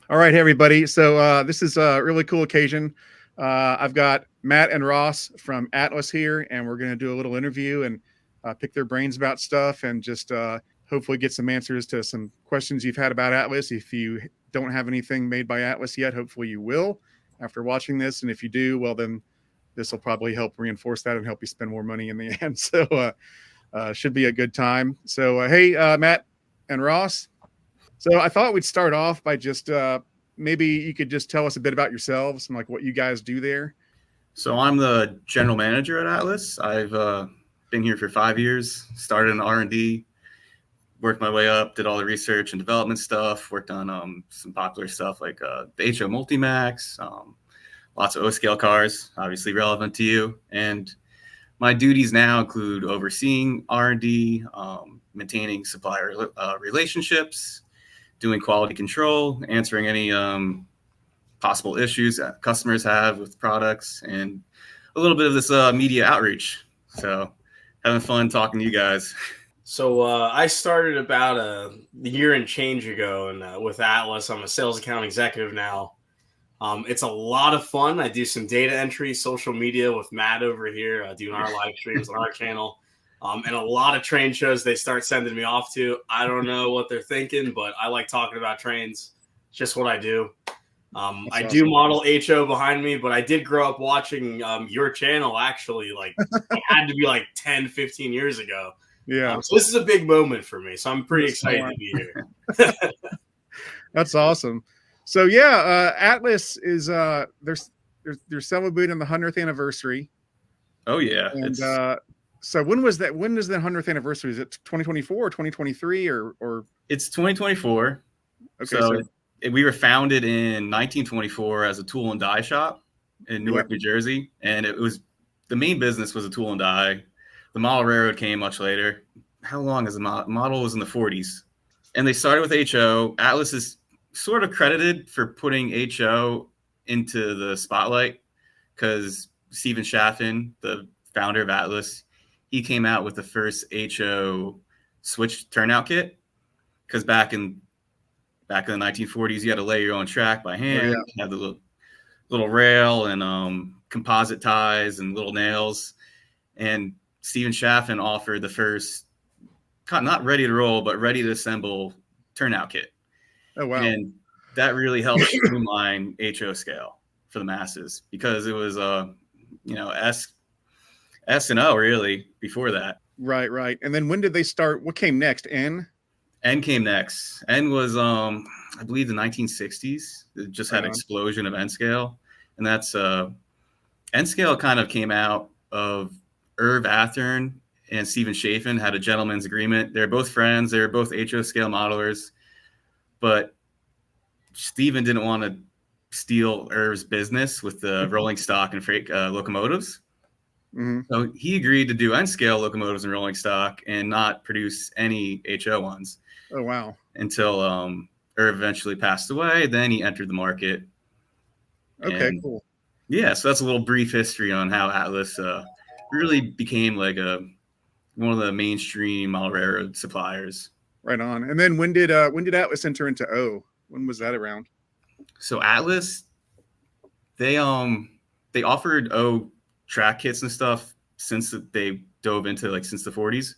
All right, hey everybody. So this is a really cool occasion. I've got Matt and Ross from Atlas here, and we're going to do a little interview and pick their brains about stuff, and just hopefully get some answers to some questions you've had about Atlas. If you don't have anything made by Atlas yet, hopefully you will after watching this, and if you do, well then this will probably help reinforce that and help you spend more money in the end. So should be a good time. So hey, Matt and Ross. So I thought we'd start off by just maybe you could just tell us a bit about yourselves and like what you guys do there. So I'm the general manager at Atlas. I've been here for 5 years. Started in R&D, worked my way up, did all the research and development stuff. Worked on some popular stuff like the HO Multimax, lots of O-scale cars, obviously relevant to you. And my duties now include overseeing R&D, maintaining supplier relationships, doing quality control, answering any possible issues that customers have with products, and a little bit of this media outreach. So having fun talking to you guys. So I started about a year and change ago, and with Atlas, I'm a sales account executive now. It's a lot of fun. I do some data entry, social media with Matt over here, doing our live streams on our channel, and a lot of train shows they start sending me off to. I don't know what they're thinking, but I like talking about trains. It's just what I do. I do model HO behind me, but I did grow up watching your channel, actually. Like, it had to be like 10, 15 years ago. Yeah. So this is a big moment for me. So I'm pretty excited to be here. That's awesome. So yeah, Atlas is they're celebrating the 100th anniversary. Oh yeah. And so when was that? When is the 100th anniversary? Is it 2024 or 2023 or? It's 2024. Okay, so we were founded in 1924 as a tool and die shop in Newark, New Jersey, and it was the main business was a tool and die. The model railroad came much later. How long is the model? Was in the 40s, and they started with HO. Atlas is sort of credited for putting HO into the spotlight because Stephen Chaffin, the founder of Atlas, he came out with the first HO switch turnout kit. Because back in the 1940s, you had to lay your own track by hand. You had the little rail and composite ties and little nails. And Stephen Chaffin offered the first, not ready to roll, but ready to assemble turnout kit. Oh, wow. And that really helped streamline HO scale for the masses because it was, S and O really before that. Right. And then when did they start? What came next? N came next. N was, I believe, the 1960s. It just had an explosion of N scale. And that's, N scale kind of came out of Irv Athern and Stephen Chaffin had a gentleman's agreement. They're both friends. They're both HO scale modelers. But Stephen didn't want to steal Irv's business with the rolling stock and freight locomotives. Mm-hmm. So he agreed to do N-scale locomotives and rolling stock and not produce any HO ones. Oh, wow. Until Irv eventually passed away. Then he entered the market. Okay, cool. Yeah, so that's a little brief history on how Atlas really became like one of the mainstream model railroad suppliers. Right on. And then when did Atlas enter into O? When was that around? So Atlas, they offered O track kits and stuff since they dove into since the 40s,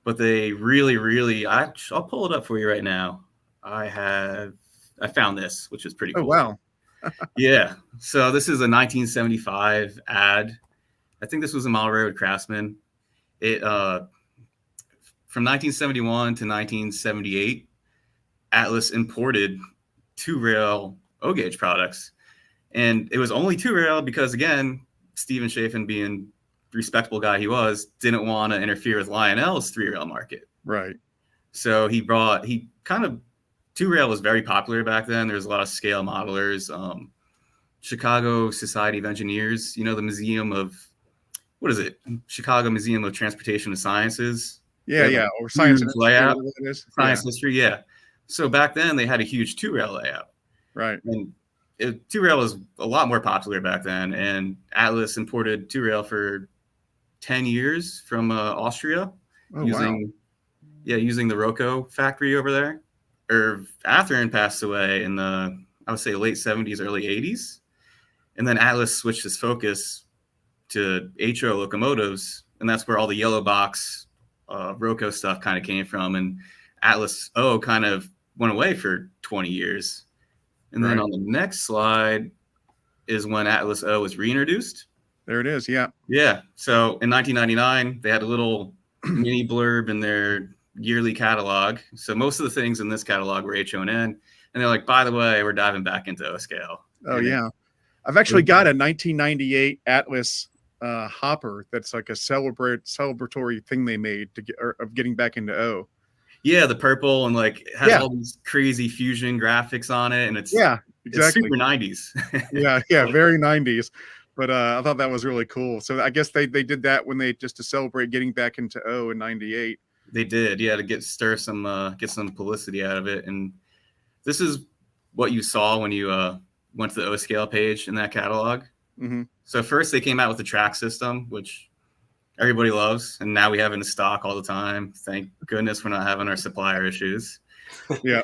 but they really I'll pull it up for you right now. I found this, which is pretty cool. Oh, wow. Yeah. So this is a 1975 ad. I think this was a Model Railroad Craftsman. It from 1971 to 1978, Atlas imported two-rail O-gauge products. And it was only two-rail because, again, Stephen Chaffin, being the respectable guy he was, didn't want to interfere with Lionel's three-rail market. Right. So two-rail was very popular back then. There was a lot of scale modelers. Chicago Society of Engineers, the museum of, what is it? Chicago Museum of Transportation and Sciences. Yeah. Or science layout. Science history, yeah. So back then they had a huge two-rail layout. Right. And two-rail was a lot more popular back then. And Atlas imported two-rail for 10 years from Austria using the Roco factory over there. Irv Athern passed away in the I would say late 70s, early 80s. And then Atlas switched its focus to HO locomotives, and that's where all the yellow box Roco stuff kind of came from. And Atlas O kind of went away for 20 years. And then on the next slide is when Atlas O was reintroduced. There it is. Yeah. Yeah. So in 1999, they had a little mini blurb in their yearly catalog. So most of the things in this catalog were HO and N. And they're like, by the way, we're diving back into O scale. Oh, yeah. I've actually got a 1998 Atlas hopper that's like a celebratory thing they made to get of getting back into O. Yeah, the purple and like it has all these crazy fusion graphics on it, and it's exactly. It's super 90s. yeah, very 90s. But I thought that was really cool. So I guess they did that when they just to celebrate getting back into O in 98. They did, yeah, to get some publicity out of it. And this is what you saw when you went to the O scale page in that catalog. Mm-hmm. So first they came out with the track system, which everybody loves, and now we have it in stock all the time. Thank goodness we're not having our supplier issues. Yeah,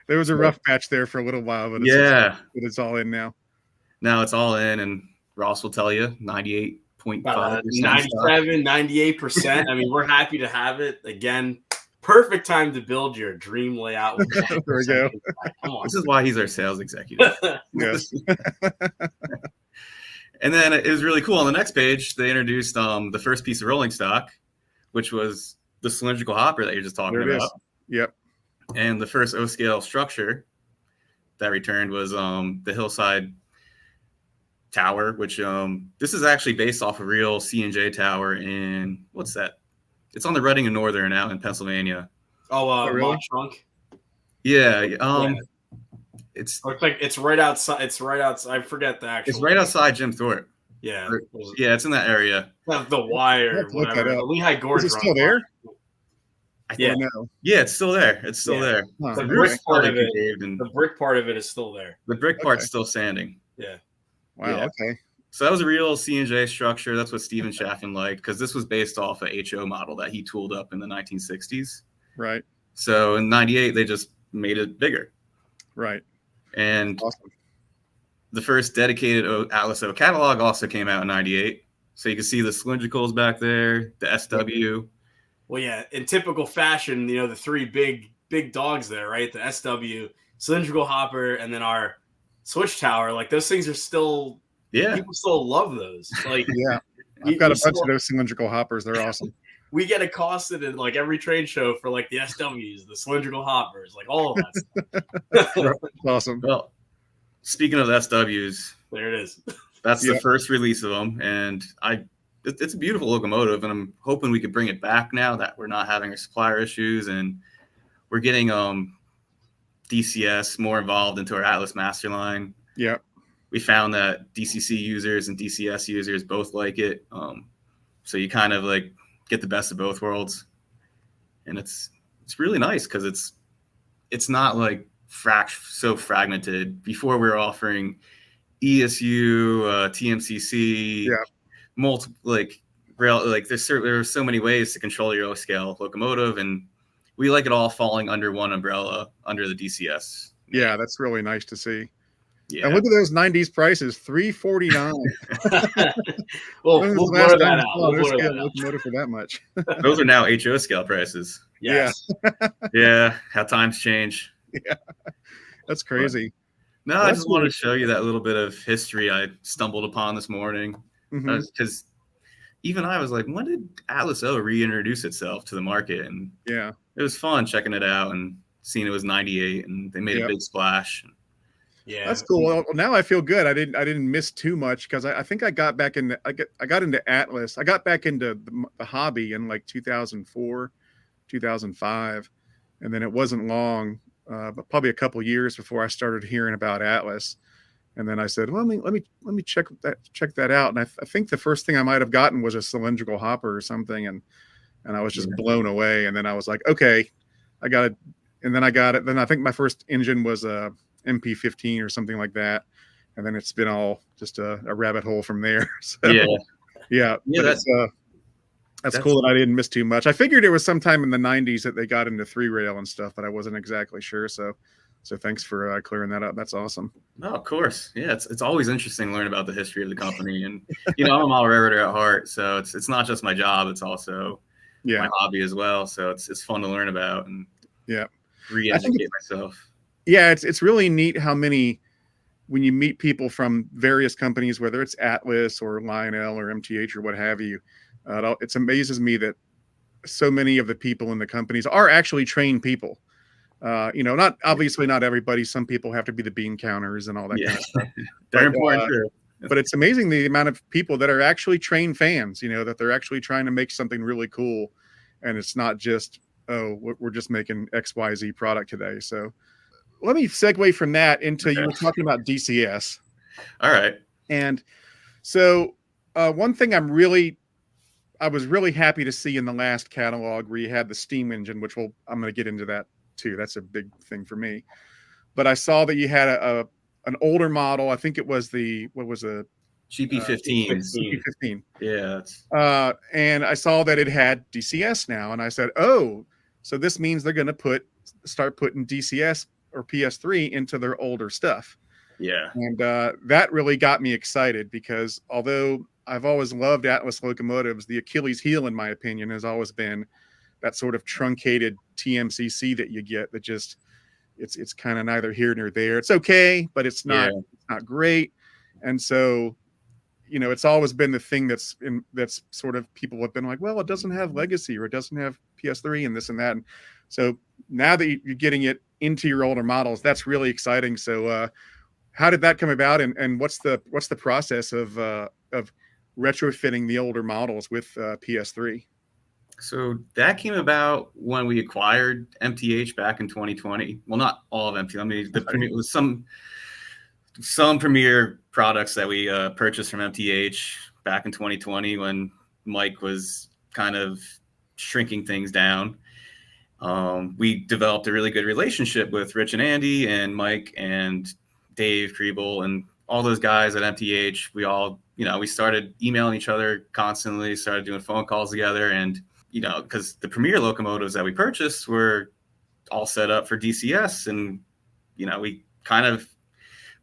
there was a rough patch there for a little while, but it's all in now. Now it's all in, and Ross will tell you 98.5%. 97, 98%. I mean, we're happy to have it. Again, perfect time to build your dream layout. There we go. Come on. This is why he's our sales executive. Yes. And then it was really cool. On the next page, they introduced the first piece of rolling stock, which was the cylindrical hopper that you're just talking about. Yep. And the first O-scale structure that returned was the Hillside Tower, which this is actually based off a real C&J tower in, what's that? It's on the Reading and Northern out in Pennsylvania. Really? Mont Trunk? Yeah. It's like it's right outside. It's right outside. I forget the actual. It's right outside Jim Thorpe. Yeah. Yeah, it's in that area. The Wire, whatever. The Lehigh Gorge. Is it still there? Yeah. Yeah, it's still there. It's still there. Huh. The brick part of it. The brick part of it is still there. The brick part's still standing. Yeah. Wow. Yeah. Okay. So that was a real C&J structure. That's what Stephen Chaffin liked, because this was based off a HO model that he tooled up in the 1960s. Right. So in 98, they just made it bigger. Right. And awesome. The first dedicated Atlas O catalog also came out in 98. So you can see the cylindricals back there, the SW. Well, yeah, in typical fashion, the three big dogs there, right? The SW, cylindrical hopper, and then our switch tower. Like those things are still, people still love those. Like, yeah, I've got a bunch of those cylindrical hoppers. They're awesome. We get accosted in like every trade show for like the SWs, the cylindrical hoppers, like all of that stuff. Awesome. Well, speaking of SWs, there it is. That's the first release of them, and it's a beautiful locomotive, and I'm hoping we could bring it back now that we're not having our supplier issues, and we're getting DCS more involved into our Atlas Master line. Yeah, we found that DCC users and DCS users both like it, so you kind of like get the best of both worlds, and it's really nice because it's not like so fragmented. Before we were offering ESU, TMCC, multiple like rail, like there are so many ways to control your O-scale locomotive, and we like it all falling under one umbrella under the DCS. Yeah, that's really nice to see. Yeah. And look at those 90s prices, $349. We'll blur that out. Locomotive for that much. Those are now HO scale prices. Yes. Yeah, how times change. Yeah, that's crazy. No, I just wanted to show you that little bit of history I stumbled upon this morning, because even I was like, when did Atlas O reintroduce itself to the market? And yeah, it was fun checking it out and seeing it was 98 and they made a big splash. Yeah, that's cool. Well, now I feel good. I didn't miss too much because I think I got back into I got into Atlas. I got back into the hobby in like 2004, 2005, and then it wasn't long, but probably a couple years before I started hearing about Atlas. And then I said, well, let me check that out. And I think the first thing I might have gotten was a cylindrical hopper or something, and I was just blown away. And then I was like, okay, I got it. And then I got it. Then I think my first engine was a MP15 or something like that, and then it's been all just a rabbit hole from there. So, yeah. That's cool that I didn't miss too much. I figured it was sometime in the 90s that they got into 3-rail and stuff, but I wasn't exactly sure. So So thanks for clearing that up. That's awesome. No, of course. Yeah, it's always interesting to learn about the history of the company, and I'm a model railroader at heart, so it's not just my job; it's also my hobby as well. So it's fun to learn about and re-educate myself. Yeah, it's really neat how many, when you meet people from various companies, whether it's Atlas or Lionel or MTH or what have you, it amazes me that so many of the people in the companies are actually trained people. Not obviously not everybody. Some people have to be the bean counters and all that kind of stuff. They're important too. But it's amazing the amount of people that are actually trained fans, that they're actually trying to make something really cool. And it's not just, oh, we're just making XYZ product today. So let me segue from that into, you were talking about DCS. All right. And so one thing I was really happy to see in the last catalog where you had the steam engine, which I'm going to get into that too. That's a big thing for me. But I saw that you had an older model. I think it was GP15. GP15. Yeah. And I saw that it had DCS now, and I said, oh, so this means they're going to start putting DCS or PS3 into their older stuff. Yeah. And that really got me excited, because although I've always loved Atlas locomotives, the Achilles heel, in my opinion, has always been that sort of truncated TMCC that you get that just, it's kind of neither here nor there. It's okay, but it's not great. And so, it's always been the thing that's sort of, people have been like, well, it doesn't have legacy, or it doesn't have PS3 and this and that. And so now that you're getting it into your older models, that's really exciting. So how did that come about, and what's the process of retrofitting the older models with PS3? So that came about when we acquired MTH back in 2020. Well, not all of MTH. I mean, it was some premier products that we purchased from MTH back in 2020 when Mike was kind of shrinking things down. We developed a really good relationship with Rich and Andy and Mike and Dave Kriebel and all those guys at MTH. We all, we started emailing each other constantly, started doing phone calls together, and because the premier locomotives that we purchased were all set up for DCS, and we kind of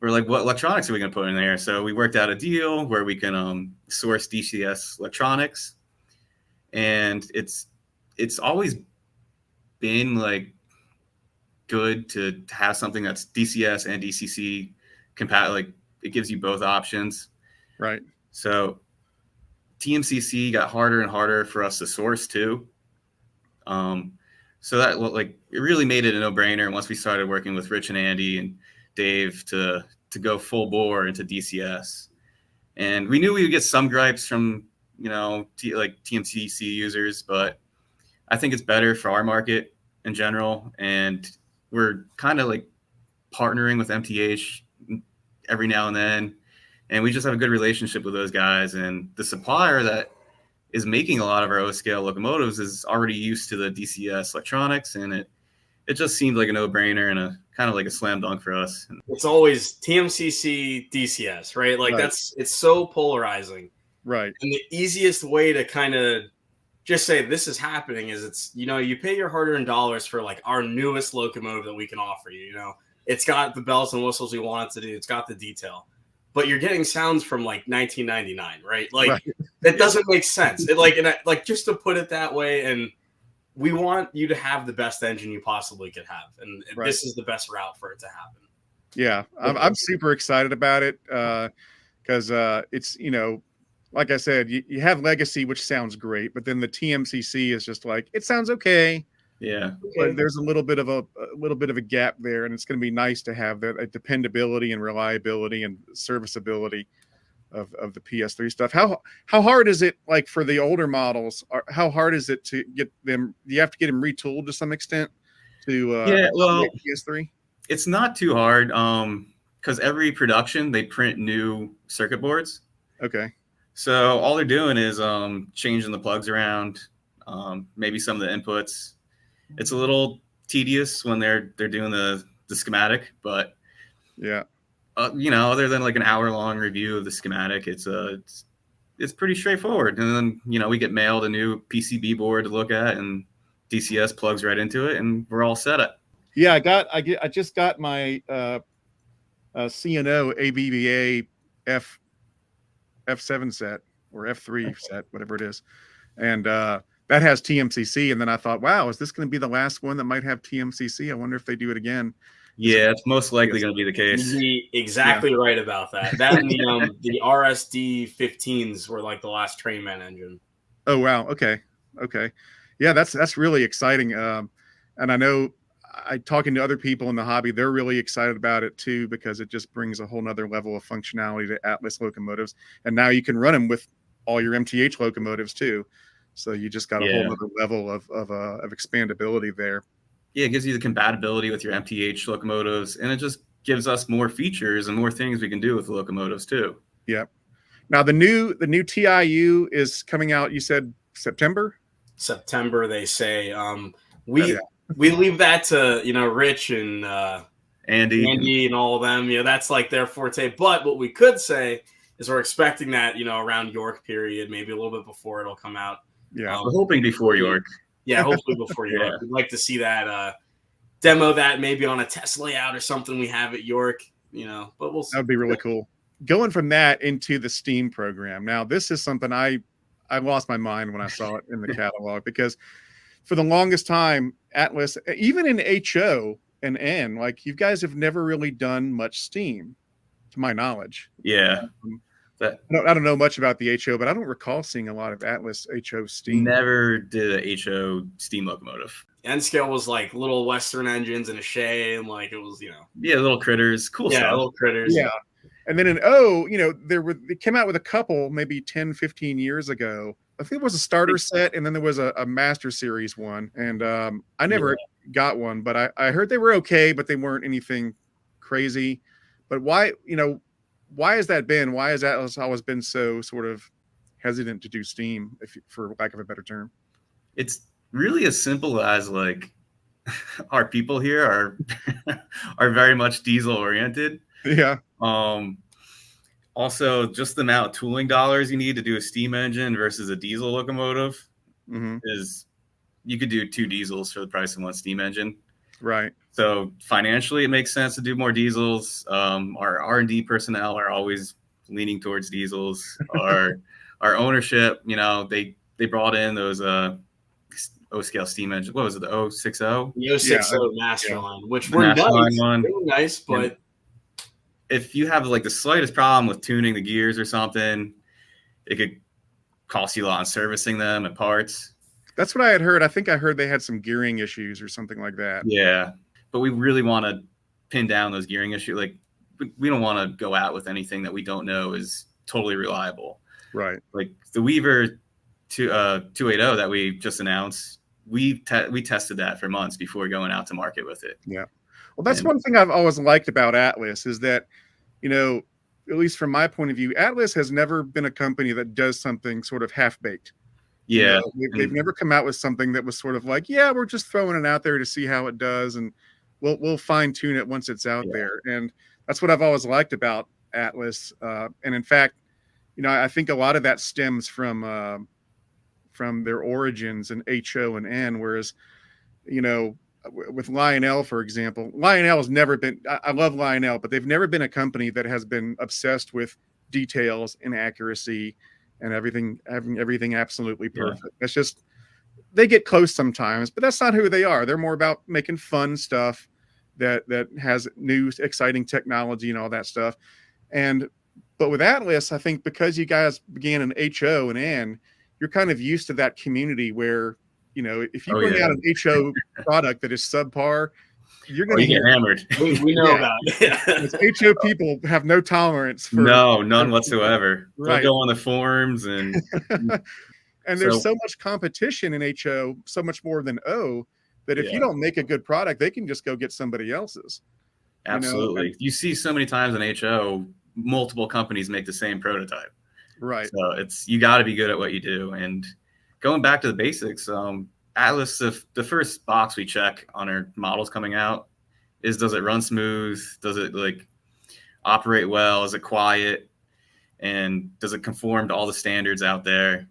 were like, what electronics are we going to put in there? So we worked out a deal where we can source DCS electronics, and it's always been like good to have something that's DCS and DCC compatible. Like, it gives you both options, right? So TMCC got harder and harder for us to source too. So that, like, it really made it a no-brainer once we started working with Rich and Andy and Dave to go full bore into DCS. And we knew we would get some gripes from TMCC users, but I think it's better for our market in general. And we're kind of like partnering with MTH every now and then, and we just have a good relationship with those guys. And the supplier that is making a lot of our O-scale locomotives is already used to the DCS electronics, and it just seemed like a no-brainer and a kind of like a slam dunk for us. It's always TMCC, DCS, right? Like, it's so polarizing. Right. And the easiest way to kind of just say this is happening is it's, you pay your hard-earned dollars for like our newest locomotive that we can offer you. It's got the bells and whistles we want it to do. It's got the detail, but you're getting sounds from like 1999, right? Like, that doesn't make sense. Just to put it that way. And we want you to have the best engine you possibly could have, and this is the best route for it to happen. Yeah, I'm super excited about it because it's, like I said, you have legacy, which sounds great, but then the TMCC is just like, it sounds okay. Yeah, but there's a little bit of a gap there, and it's going to be nice to have that dependability and reliability and serviceability of the PS3 stuff. How hard is it, like, for the older models? How hard is it to get them? Do you have to get them retooled to some extent to PS3? It's not too hard because every production they print new circuit boards. Okay. So all they're doing is changing the plugs around, maybe some of the inputs. It's a little tedious when they're doing the schematic, but yeah, other than like an hour-long review of the schematic, it's pretty straightforward. And then we get mailed a new PCB board to look at, and DCS plugs right into it, and we're all set up. Yeah, I just got my CNO ABBA F7 set or F3 set, whatever it is, and that has TMCC. And then I thought, wow, is this going to be the last one that might have TMCC? I wonder if they do it again. Yeah, it's most likely going to be the case. You'd be exactly right about that. That and the RSD 15s were like the last Trainman engine. Oh wow, okay, yeah, that's really exciting. And I know talking to other people in the hobby, they're really excited about it too, because it just brings a whole nother level of functionality to Atlas locomotives. And now you can run them with all your MTH locomotives too. So you just got a whole other level of expandability there. Yeah, it gives you the compatibility with your MTH locomotives, and it just gives us more features and more things we can do with the locomotives too. Yep. Now the new TIU is coming out. You said September, they say. We leave that to Rich and Andy and all of them. That's like their forte. But what we could say is we're expecting that around York period, maybe a little bit before it'll come out. Yeah, we're hoping before York. Yeah, hopefully before York. We'd like to see that demo that maybe on a test layout or something we have at York. But we'll see. That would be really cool. Going from that into the Steam program. Now, this is something I lost my mind when I saw it in the catalog, because for the longest time, Atlas, even in HO and N, like, you guys have never really done much Steam, to my knowledge. Yeah. I don't know much about the HO, but I don't recall seeing a lot of Atlas HO Steam. Never did a HO Steam locomotive. N-scale was like little Western engines and a Shay, and like it was, little critters, cool stuff. Little critters. Yeah. And then in O, they came out with a couple, maybe 10, 15 years ago. I think it was a starter set, and then there was a Master Series one. And I never got one, but I heard they were okay, but they weren't anything crazy. But why has that been? Why has Atlas always been so sort of hesitant to do Steam, for lack of a better term? It's really as simple as, like, our people here are very much diesel oriented. Yeah. Also, just the amount of tooling dollars you need to do a steam engine versus a diesel locomotive is, you could do 2 diesels for the price of 1 steam engine. Right. So financially, it makes sense to do more diesels. Our R&D personnel are always leaning towards diesels. Our ownership, they brought in those O-scale steam engines. What was it, the 060? The 060 Master Line, which were nice, but if you have like the slightest problem with tuning the gears or something, it could cost you a lot on servicing them and parts. That's what I had heard. I think I heard they had some gearing issues or something like that. Yeah, but we really want to pin down those gearing issues. Like, we don't want to go out with anything that we don't know is totally reliable. Right. Like the Weaver 280 that we just announced, we tested that for months before going out to market with it. Yeah. Well, that's one thing I've always liked about Atlas, is that, at least from my point of view, Atlas has never been a company that does something sort of half-baked. Yeah. They've never come out with something that was sort of like, yeah, we're just throwing it out there to see how it does, and we'll fine-tune it once it's out there. And that's what I've always liked about Atlas. And in fact, I think a lot of that stems from their origins in HO and N, whereas, with Lionel, for example, Lionel has never been, I love Lionel, but they've never been a company that has been obsessed with details and accuracy and having everything absolutely perfect. Yeah. That's just, they get close sometimes, but that's not who they are. They're more about making fun stuff that has new, exciting technology and all that stuff. But with Atlas, I think because you guys began in HO and N, you're kind of used to that community where, if you bring out an HO product that is subpar, you're going to get hammered. We know about it. HO people have no tolerance for none whatsoever. Right. They'll go on the forums and and there's so much competition in HO, so much more than O, that if you don't make a good product, they can just go get somebody else's. Absolutely. You see so many times in HO, multiple companies make the same prototype. Right. So you got to be good at what you do. And going back to the basics, Atlas, the first box we check on our models coming out is, does it run smooth? Does it operate well? Is it quiet? And does it conform to all the standards out there?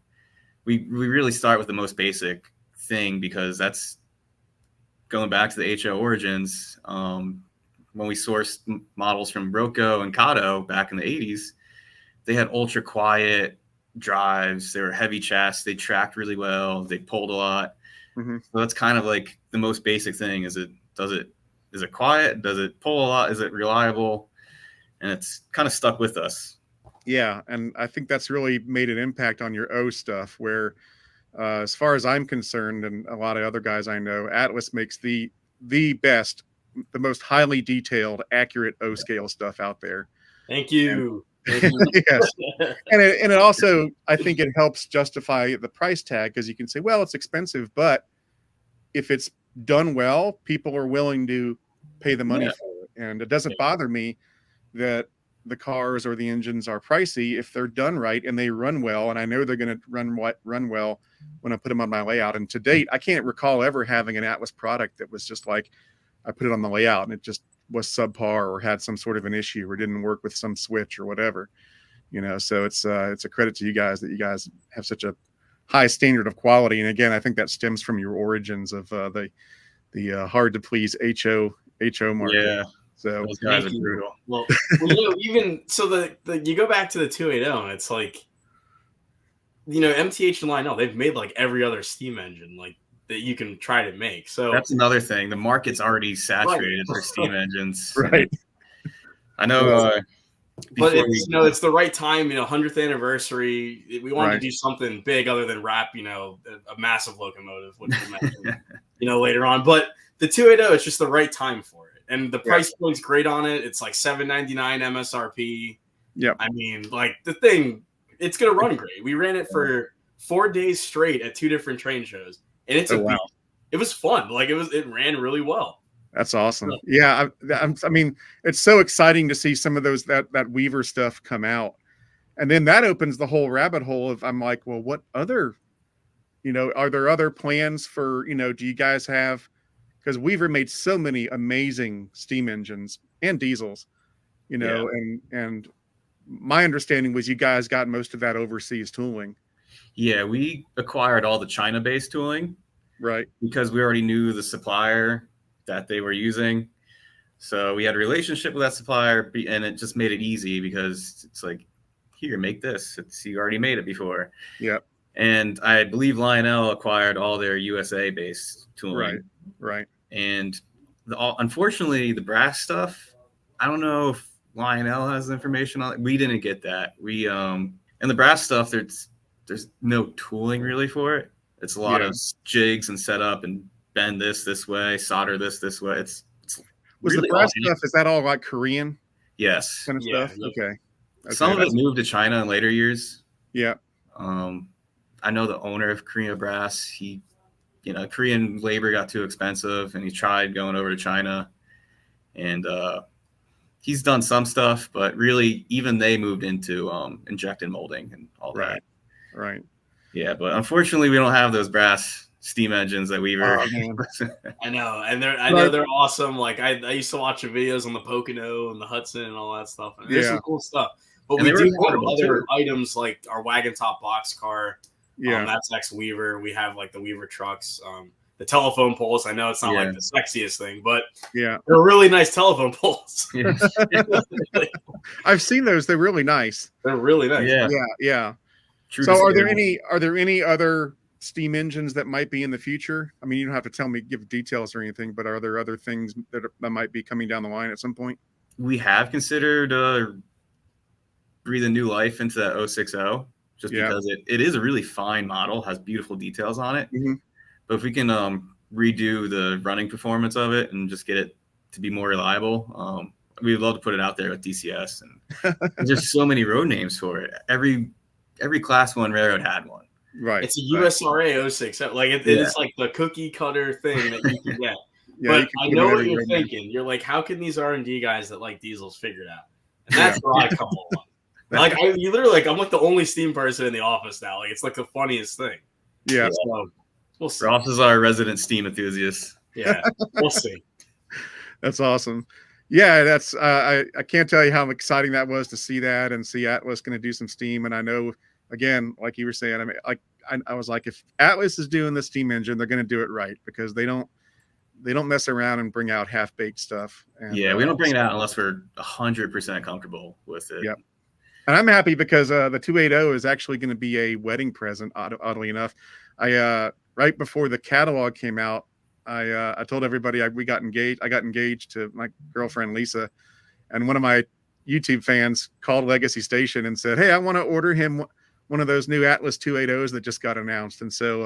We really start with the most basic thing, because that's going back to the HO origins, when we sourced models from Rocco and Kato back in the 80s, they had ultra quiet drives. They were heavy chest. They tracked really well. They pulled a lot. Mm-hmm. So that's kind of like the most basic thing. Is it quiet? Does it pull a lot? Is it reliable? And it's kind of stuck with us. Yeah. And I think that's really made an impact on your O stuff where, as far as I'm concerned, and a lot of other guys I know, Atlas makes the best, the most highly detailed, accurate O scale stuff out there. Thank you. Yes. And it also, I think it helps justify the price tag, because you can say, well, it's expensive, but if it's done well, people are willing to pay the money for it. And it doesn't bother me that the cars or the engines are pricey if they're done right and they run well. And I know they're going to run well when I put them on my layout. And to date, I can't recall ever having an Atlas product that was just like, I put it on the layout and it just was subpar or had some sort of an issue or didn't work with some switch or whatever, so it's a credit to you guys that you guys have such a high standard of quality. And again, I think that stems from your origins of the hard to please HO market. Yeah. So those guys are brutal. Well, even so, the you go back to the 280, and it's like, MTH and Lionel, they've made like every other steam engine like that you can try to make. So that's another thing. The market's already saturated for steam engines. Right. I know. But it's the right time. 100th anniversary. We wanted to do something big other than wrap. A massive locomotive, which we mentioned, later on. But the 280, it's just the right time for it. And the price point's great on it. It's like $799 MSRP. Yeah. I mean, like the thing, it's going to run great. We ran it for 4 days straight at 2 different train shows. And it's it was fun. Like it ran really well. That's awesome. Yeah. I mean, it's so exciting to see some of those, that Weaver stuff come out. And then that opens the whole rabbit hole of, I'm like, well, what other, are there other plans for, do you guys have, because Weaver made so many amazing steam engines and diesels, and my understanding was you guys got most of that overseas tooling. Yeah, we acquired all the China-based tooling, right? Because we already knew the supplier that they were using, so we had a relationship with that supplier, and it just made it easy because it's like, here, make this. You already made it before. Yep. And I believe Lionel acquired all their USA-based tooling. Right. And unfortunately, the brass stuff, I don't know if Lionel has information on it. We didn't get that. We and the brass stuff, there's no tooling really for it. It's a lot of jigs and setup and bend this way, solder this way. It's was really the brass stuff, is that all like Korean? Yes. Kind of stuff? Okay. Some of it moved to China in later years. Yeah. I know the owner of Korea Brass, he, Korean labor got too expensive and he tried going over to China, and he's done some stuff, but really even they moved into injected molding and all that. Right. Yeah. But unfortunately we don't have those brass steam engines that Weaver. I know. And I know they're awesome. Like I used to watch the videos on the Pocono and the Hudson and all that stuff. And there's some cool stuff. But we do have other items like our wagon top box car. Yeah, that's ex Weaver. We have like the Weaver trucks, the telephone poles. I know it's not like the sexiest thing, but they're really nice telephone poles. I've seen those. They're really nice. They're really nice. Yeah. So are there any other steam engines that might be in the future? I mean, you don't have to give details or anything, but are there other things that might be coming down the line at some point? We have considered breathing new life into that 060, just because it is a really fine model, has beautiful details on it. Mm-hmm. But if we can redo the running performance of it and just get it to be more reliable, we'd love to put it out there with DCS. And there's so many road names for it. Every Class 1 railroad had one. Right. It's a USRA 060. Like it's like the cookie cutter thing that you can get. But I know what you're thinking. You're like, how can these R&D guys that like diesels figure it out? And that's where I come along. Like you literally, like, I'm like the only steam person in the office now. Like it's like the funniest thing. Yeah. So, we'll see. Ross is our resident steam enthusiast. Yeah, we'll see. That's awesome. Yeah, that's I can't tell you how exciting that was to see that and see Atlas going to do some steam. And I know, again, like you were saying, I mean, I was like, if Atlas is doing the steam engine, they're going to do it right, because they don't they don't mess around and bring out half baked stuff. And, yeah, we don't bring it out unless we're 100% comfortable with it. Yep. And I'm happy because the 280 is actually going to be a wedding present. Oddly enough, I right before the catalog came out, I told everybody we got engaged. I got engaged to my girlfriend Lisa, and one of my YouTube fans called Legacy Station and said, "Hey, I want to order him one of those new Atlas 280s that just got announced." And so,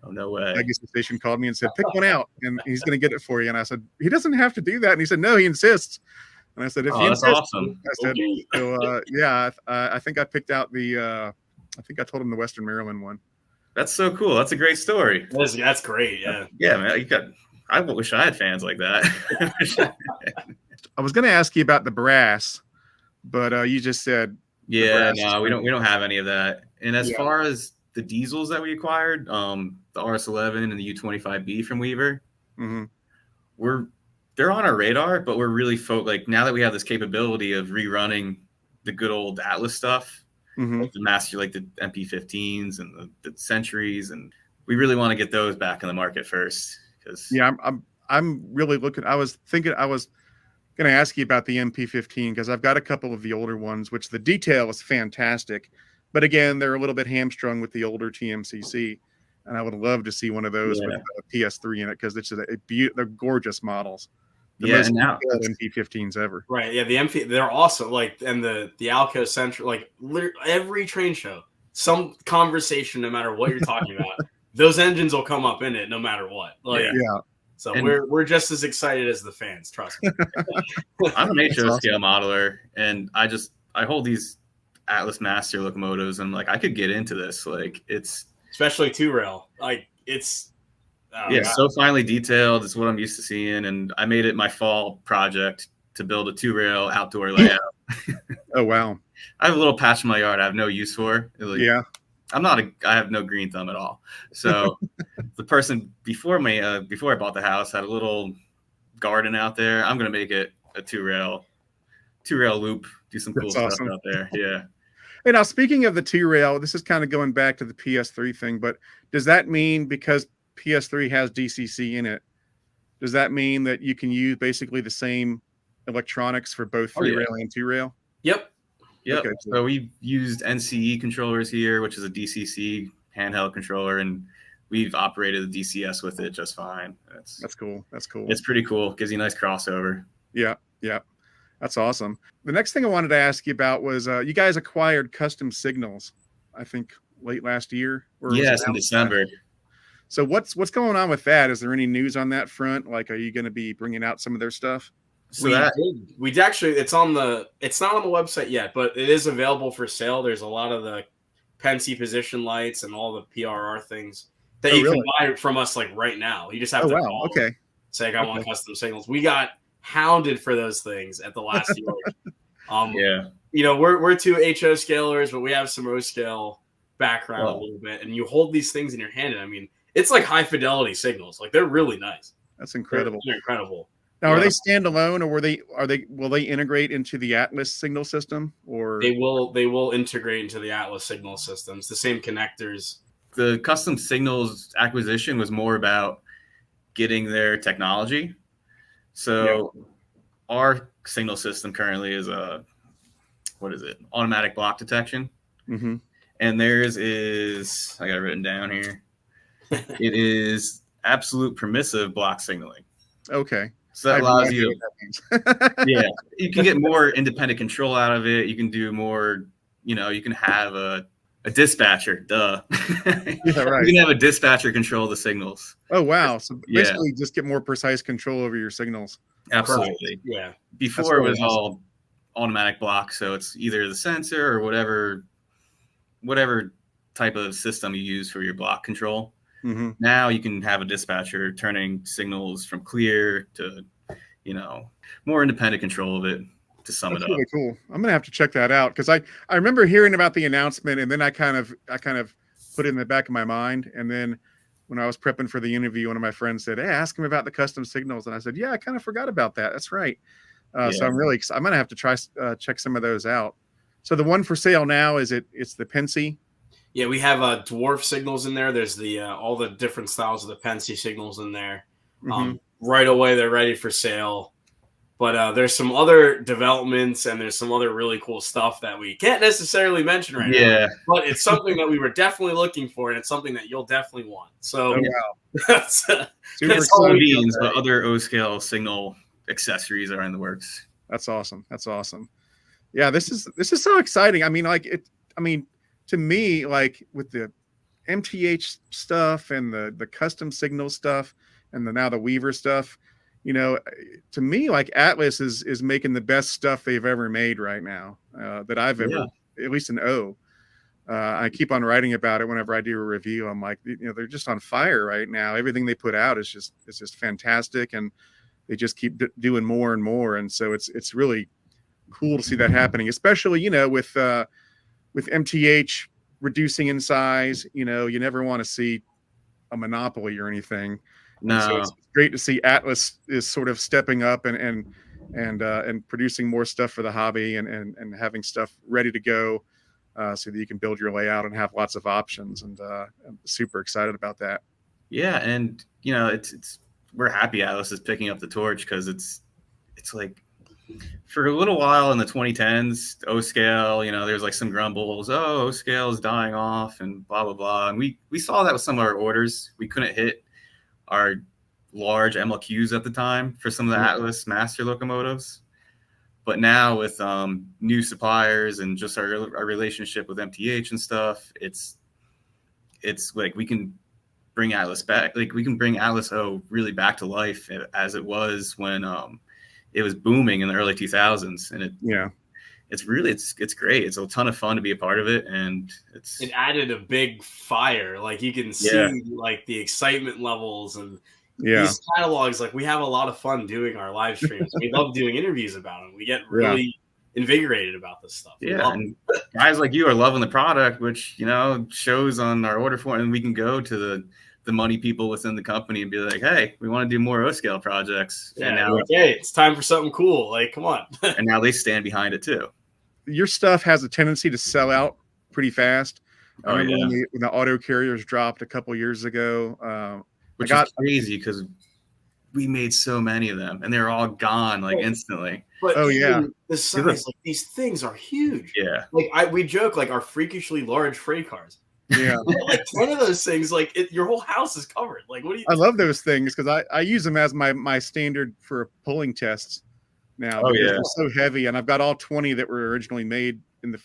oh no way! Legacy Station called me and said, "Pick one out, and he's going to get it for you." And I said, "He doesn't have to do that." And he said, "No, he insists." And I said, "If you that's insist," awesome. I said, "So yeah, I think I picked out the. I think I told him the Western Maryland one." That's so cool. That's a great story. That's great. Yeah. Yeah, man. I wish I had fans like that. I was going to ask you about the brass, but you just said. Yeah, no, we don't have any of that. And as far as the diesels that we acquired, the RS11 and the U25B from Weaver, they're on our radar, but we're really like now that we have this capability of rerunning the good old Atlas stuff, like the master, like the MP15s and the Centuries, and we really want to get those back in the market first. Because I'm really looking. I was thinking I was going to ask you about the MP15 because I've got a couple of the older ones, which the detail is fantastic, but again, they're a little bit hamstrung with the older TMCC, and I would love to see one of those with a PS3 in it because it's they're gorgeous models. The most now MP15s ever. Right. Yeah. The MP, they're awesome. Like, and the Alco Central, like every train show, some conversation, no matter what you're talking about, those engines will come up in it no matter what. Like, yeah. So we're just as excited as the fans. Trust me. I'm an HO scale modeler, and I hold these Atlas Master locomotives, and like I could get into this. Like it's especially 2-rail. Like it's. So finely detailed. It's what I'm used to seeing, and I made it my fall project to build a 2-rail outdoor layout. Oh wow! I have a little patch in my yard I have no use for. Like, I have no green thumb at all. So the person before me, before I bought the house, had a little garden out there. I'm gonna make it a 2-rail loop. Do some cool stuff out there. Yeah. Hey, now speaking of the 2-rail, this is kind of going back to the PS3 thing, but does that mean because PS3 has DCC in it, does that mean that you can use basically the same electronics for both 3-rail and 2-rail? Yep. Okay, so we've used NCE controllers here, which is a DCC handheld controller, and we've operated the DCS with it just fine. That's cool. It's pretty cool. Gives you a nice crossover. Yeah. That's awesome. The next thing I wanted to ask you about was you guys acquired Custom Signals, I think late last year. Yes, in December. So what's going on with that? Is there any news on that front? Like, are you going to be bringing out some of their stuff? So we actually, it's not on the website yet, but it is available for sale. There's a lot of the Penske position lights and all the PRR things that you can buy from us like right now. You just have to call say I want Custom Signals. We got hounded for those things at the last year. You know, we're 2 HO scalers, but we have some O scale background a little bit, and you hold these things in your hand, and I mean, it's like high fidelity signals. Like they're really nice. That's incredible. They're incredible. Now, are they standalone, or will they integrate into the Atlas signal system, or they will integrate into the Atlas signal systems, the same connectors. The Custom Signals acquisition was more about getting their technology. So our signal system currently is automatic block detection. And theirs is, I got it written down here. It is absolute permissive block signaling. Okay. So that allows you to, you can get more independent control out of it. You can do more, you can have a dispatcher, duh. You can have a dispatcher control the signals. Oh, wow. So basically just get more precise control over your signals. Absolutely. Yeah. Before it was all automatic block. So it's either the sensor or whatever type of system you use for your block control. Now you can have a dispatcher turning signals from clear to, more independent control of it. To sum it up, really cool. I'm gonna have to check that out because I remember hearing about the announcement, and then I kind of put it in the back of my mind. And then when I was prepping for the interview, one of my friends said, "Hey, ask him about the Custom Signals," and I said, "Yeah, I kind of forgot about that. That's right." So I'm gonna have to try check some of those out. So the one for sale now it's the Penske. Yeah, we have dwarf signals in there. There's the all the different styles of the Penske signals in there. Right away, they're ready for sale. But there's some other developments and there's some other really cool stuff that we can't necessarily mention right now. But it's something that we were definitely looking for, and it's something that you'll definitely want. So that's all beans, but other O-scale signal accessories are in the works. That's awesome. That's awesome. Yeah, this is so exciting. I mean, to me, like with the MTH stuff and the custom signal stuff and now the Weaver stuff, you know, to me, like Atlas is making the best stuff they've ever made right now, that I've ever, at least in O. I keep on writing about it whenever I do a review. I'm like, you know, they're just on fire right now. Everything they put out is just fantastic, and they just keep doing more and more. And so it's really cool to see that happening, especially, you know, with MTH reducing in size. You know, you never want to see a monopoly or anything. No, so it's great to see Atlas is sort of stepping up and producing more stuff for the hobby and having stuff ready to go, so that you can build your layout and have lots of options. And I'm super excited about that. Yeah, and you know, we're happy Atlas is picking up the torch, because it's like, for a little while in the 2010s, O-scale, you know, there's like some grumbles, O-scale is dying off and blah blah blah, and we saw that with some of our orders. We couldn't hit our large MLQs at the time for some of the Atlas master locomotives, but now with new suppliers and just our relationship with MTH and stuff, it's like we can bring Atlas back. Like we can bring Atlas O really back to life as it was when it was booming in the early 2000s, and it's great. It's a ton of fun to be a part of it, and it added a big fire. Like you can see like the excitement levels and these catalogs. Like we have a lot of fun doing our live streams. We love doing interviews about them. We get really invigorated about this stuff. And guys like you are loving the product, which, you know, shows on our order form, and we can go to the money people within the company and be like, hey, we want to do more O-scale projects. And now, it's time for something cool. Like, come on. And now they stand behind it too. Your stuff has a tendency to sell out pretty fast. When the auto carriers dropped a couple years ago, which is crazy because we made so many of them and they're all gone like instantly. But the size, like these things are huge. Yeah. Like we joke like our freakishly large freight cars. Yeah. Like 10 of those things, like your whole house is covered. Like what do you? I love those things because I use them as my standard for pulling tests now. They're so heavy, and I've got all 20 that were originally made in the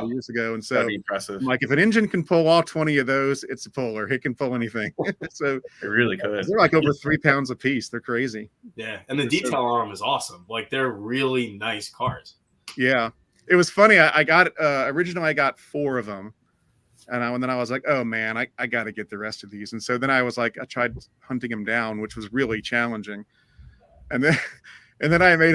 years ago. And so impressive. I'm like, if an engine can pull all 20 of those, it's a puller. It can pull anything. So it really could. They're like over 3 pounds a piece. They're crazy. Yeah, and the detail on them is awesome. Like they're really nice cars. Yeah, it was funny. I got originally I got 4 of them. And then I was like, oh man, I got to get the rest of these. And so then I was like, I tried hunting them down, which was really challenging. And then I made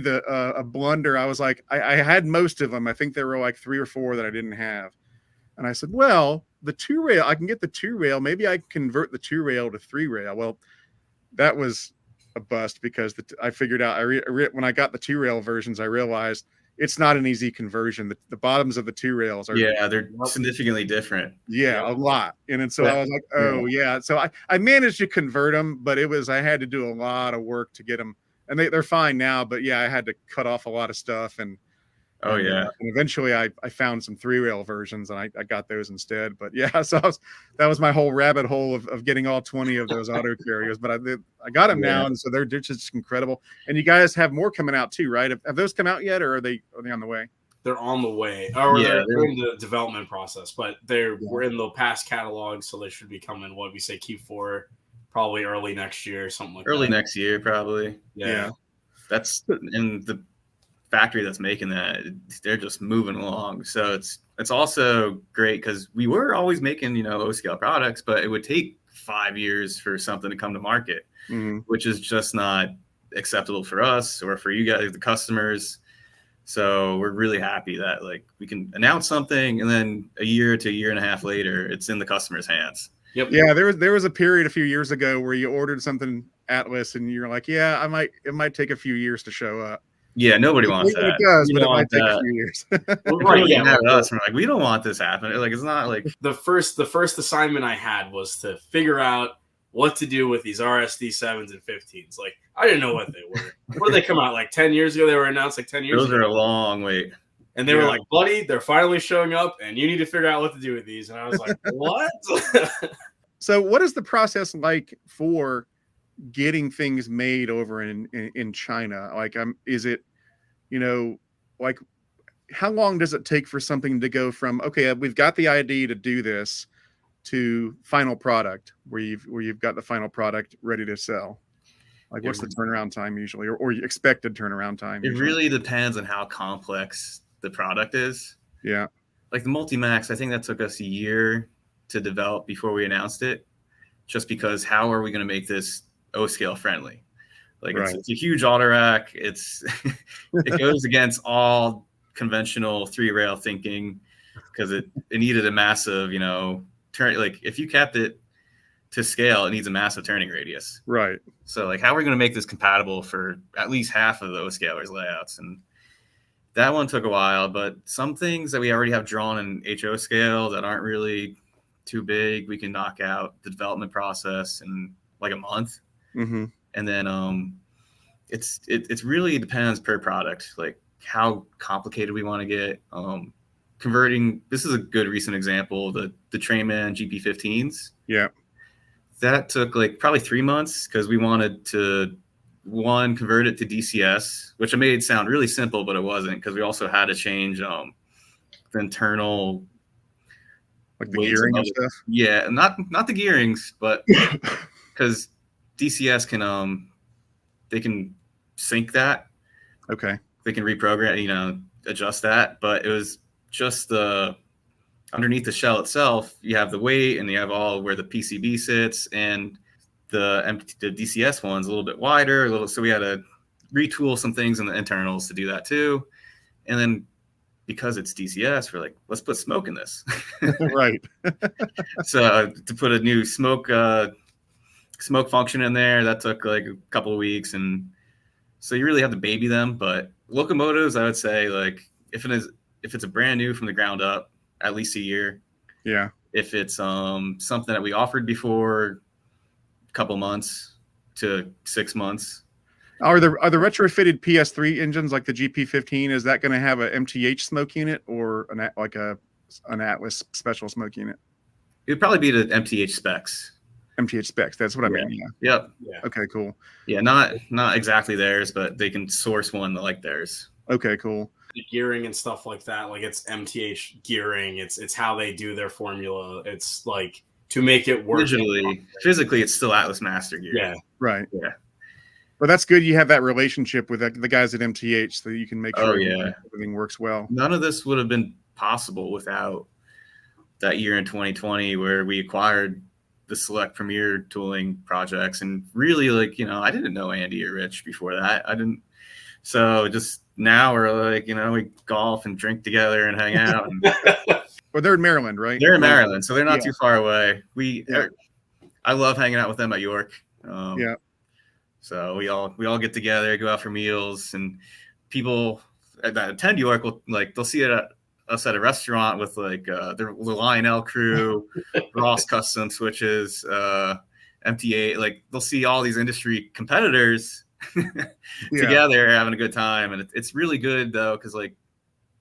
a blunder. I was like, I had most of them. I think there were like 3 or 4 that I didn't have. And I said, well, the 2-rail, I can get the 2-rail. Maybe I can convert the 2-rail to 3-rail. Well, that was a bust because I figured out when I got the 2-rail versions, I realized it's not an easy conversion. The bottoms of the 2 rails are they're significantly different. Yeah, a lot. And so I was like, oh yeah. So I managed to convert them, but I had to do a lot of work to get them. And they're fine now, but yeah, I had to cut off a lot of stuff and and eventually I found some 3-rail versions and I got those instead. But yeah, so that was my whole rabbit hole of getting all 20 of those auto carriers. But I got them now, and so they're just incredible. And you guys have more coming out too, right? Have those come out yet, or are they on the way? They're on the way, or they're in the development process, but we're in the past catalog, so they should be coming. What we say Q4, probably early next year, something like early next year, probably. Yeah. That's in the factory that's making that. They're just moving along, so it's also great because we were always making O-scale products, but it would take 5 years for something to come to market, which is just not acceptable for us or for you guys, the customers. So we're really happy that like we can announce something and then a year to a year and a half later, it's in the customer's hands. Yep. Yeah, there was a period a few years ago where you ordered something Atlas and you're like, yeah, it might take a few years to show up. Yeah, nobody wants that. It does, but it might take a few years. Right? Yeah. Us, we're like, we don't want this happening. Like, it's not like the first assignment I had was to figure out what to do with these RSD 7s and 15s. Like, I didn't know what they were. What did they come out like 10 years ago? They were announced like 10 years Those ago. are a long wait. And they were like, buddy, they're finally showing up and you need to figure out what to do with these. And I was like, what? So what is the process like for getting things made over in China? Like, is it, like, how long does it take for something to go from, okay, we've got the idea to do this, to final product where you've got the final product ready to sell? Like, what's the turnaround time usually, or expected turnaround time? It really depends on how complex the product is. Yeah. Like the Multimax, I think that took us a year to develop before we announced it, just because how are we going to make this O-scale friendly? Like, it's a huge auto rack. It goes against all conventional 3-rail thinking, because it needed a massive, turn. Like, if you kept it to scale, it needs a massive turning radius. Right. So, like, how are we going to make this compatible for at least half of the O-scalers layouts? And that one took a while, but some things that we already have drawn in HO scale that aren't really too big, we can knock out the development process in like a month. Mm-hmm. And then it really depends per product, like how complicated we want to get. Converting, this is a good recent example, the Trainman GP15s. Yeah. That took like probably 3 months because we wanted to, one, convert it to DCS, which I made sound really simple, but it wasn't, because we also had to change the internal, like the gearing and stuff. Yeah, not the gearings, but because DCS can they can sync that. Okay. They can reprogram, adjust that, but it was just the underneath the shell itself. You have the weight, and you have all where the PCB sits, and the DCS one's a little bit wider, so we had to retool some things in the internals to do that too. And then because it's DCS, we're like, let's put smoke in this. Right. So to put a new smoke function in there, that took like a couple of weeks. And so you really have to baby them. But locomotives, I would say, like, if it's a brand new from the ground up, at least a year. Yeah. If it's something that we offered before, a couple months to 6 months. Are the retrofitted PS3 engines like the GP15? Is that going to have a MTH smoke unit or an Atlas special smoke unit? It would probably be the MTH specs. MTH specs. That's what I mean. Yeah. Yep. Yeah. Okay. Cool. Yeah. Not exactly theirs, but they can source one that like theirs. Okay. Cool. The gearing and stuff like that, like it's MTH gearing. It's how they do their formula. It's like to make it work. Physically, it's still Atlas Master gear. Yeah. Right. Yeah. But that's good. You have that relationship with the guys at MTH, so you can make sure everything works well. None of this would have been possible without that year in 2020 where we acquired the Select Premier tooling projects. And really, like, I didn't know Andy or Rich before that. I didn't. So just now we're like, we golf and drink together and hang out. And well, they're in Maryland, right? They're in Maryland, so they're not too far away. I love hanging out with them at York. Yeah. So we all get together, go out for meals, and people that attend York will they'll see us at a restaurant with like the Lionel crew, Ross Custom Switches, MTA. Like they'll see all these industry competitors together having a good time, and it's really good though because like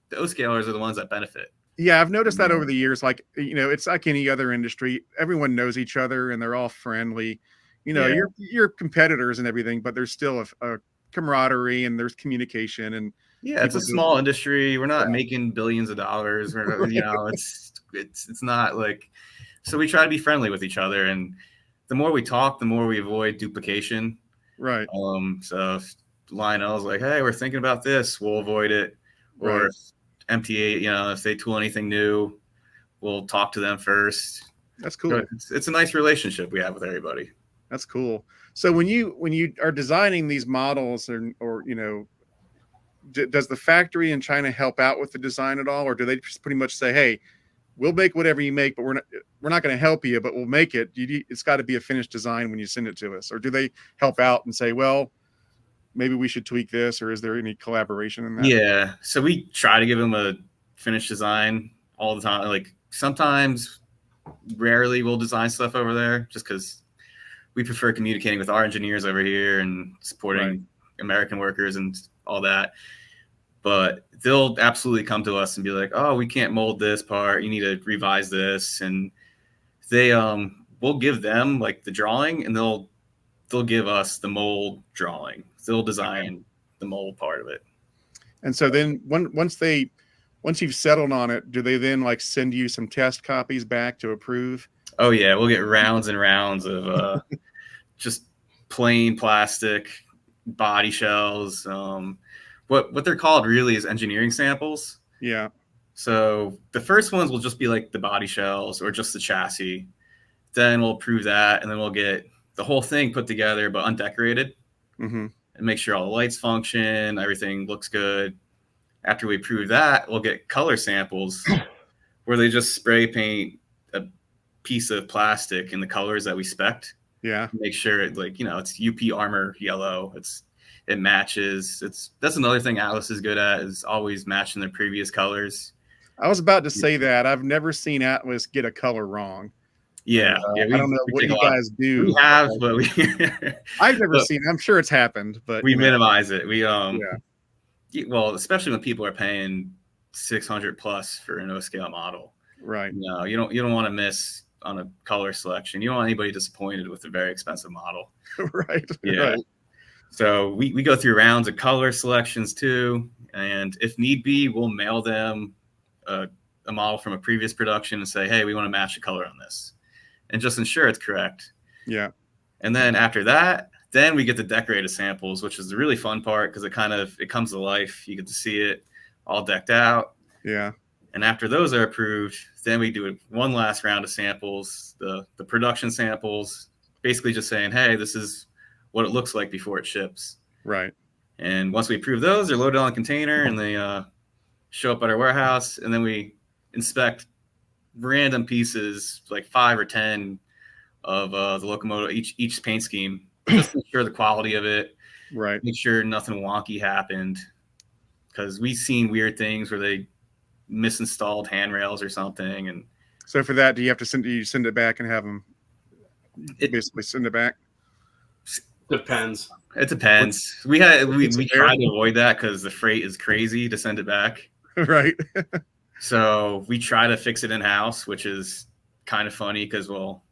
the O-scalers are the ones that benefit. Yeah, I've noticed that over the years. Like it's like any other industry. Everyone knows each other, and they're all friendly. You're competitors and everything, but there's still a camaraderie and there's communication and it's a small industry. We're not making billions of dollars. It's not like, so we try to be friendly with each other, and the more we talk, the more we avoid duplication. Right. So if Lionel's like, hey, we're thinking about this, we'll avoid it. Or if MTA, if they tool anything new, we'll talk to them first. That's cool. It's a nice relationship we have with everybody. That's cool. So when you are designing these models or does the factory in China help out with the design at all, or do they just pretty much say, hey, we'll make whatever you make, but we're not going to help you, but we'll make it. It's got to be a finished design when you send it to us, or do they help out and say, well, maybe we should tweak this, or is there any collaboration in that? Yeah. So we try to give them a finished design all the time. Like sometimes, rarely we'll design stuff over there just because we prefer communicating with our engineers over here and supporting American workers and all that. But they'll absolutely come to us and be like, oh, we can't mold this part. You need to revise this. And they we'll give them like the drawing, and they'll give us the mold drawing. They'll design the mold part of it. And so then once you've settled on it, do they then like send you some test copies back to approve? Oh yeah, we'll get rounds and rounds of just plain plastic body shells. What they're called really is engineering samples. Yeah. So the first ones will just be like the body shells or just the chassis. Then we'll approve that, and then we'll get the whole thing put together but undecorated, and make sure all the lights function, everything looks good. After we approve that, we'll get color samples where they just spray paint a piece of plastic in the colors that we spec'd. Yeah. Make sure it's UP Armor yellow. It matches. That's another thing Atlas is good at, is always matching their previous colors. I was about to say that. I've never seen Atlas get a color wrong. Yeah. I don't know what you guys do. We have, but I've never seen. I'm sure it's happened, but we minimize it. Well, especially when people are paying $600 plus for an O-scale model. Right. No, you don't want to miss on a color selection. You don't want anybody disappointed with a very expensive model. Right. Yeah. Right. So we go through rounds of color selections too, and if need be, we'll mail them a model from a previous production and say, hey, we want to match the color on this, and just ensure it's correct. Yeah. And then after that, then we get the decorated samples, which is the really fun part, because it comes to life. You get to see it all decked out. Yeah. And after those are approved, then we do one last round of samples, the production samples, basically just saying, hey, this is what it looks like before it ships. Right. And once we approve those, they're loaded on a container and they show up at our warehouse, and then we inspect random pieces, like 5 or 10 of the locomotive, each paint scheme, just to ensure the quality of it. Right. Make sure nothing wonky happened, because we've seen weird things where they misinstalled handrails or something. And so for that, do you have to send it back and have them basically send it back? Depends. It depends. We try to avoid that because the freight is crazy to send it back. Right. So we try to fix it in house, which is kind of funny because we'll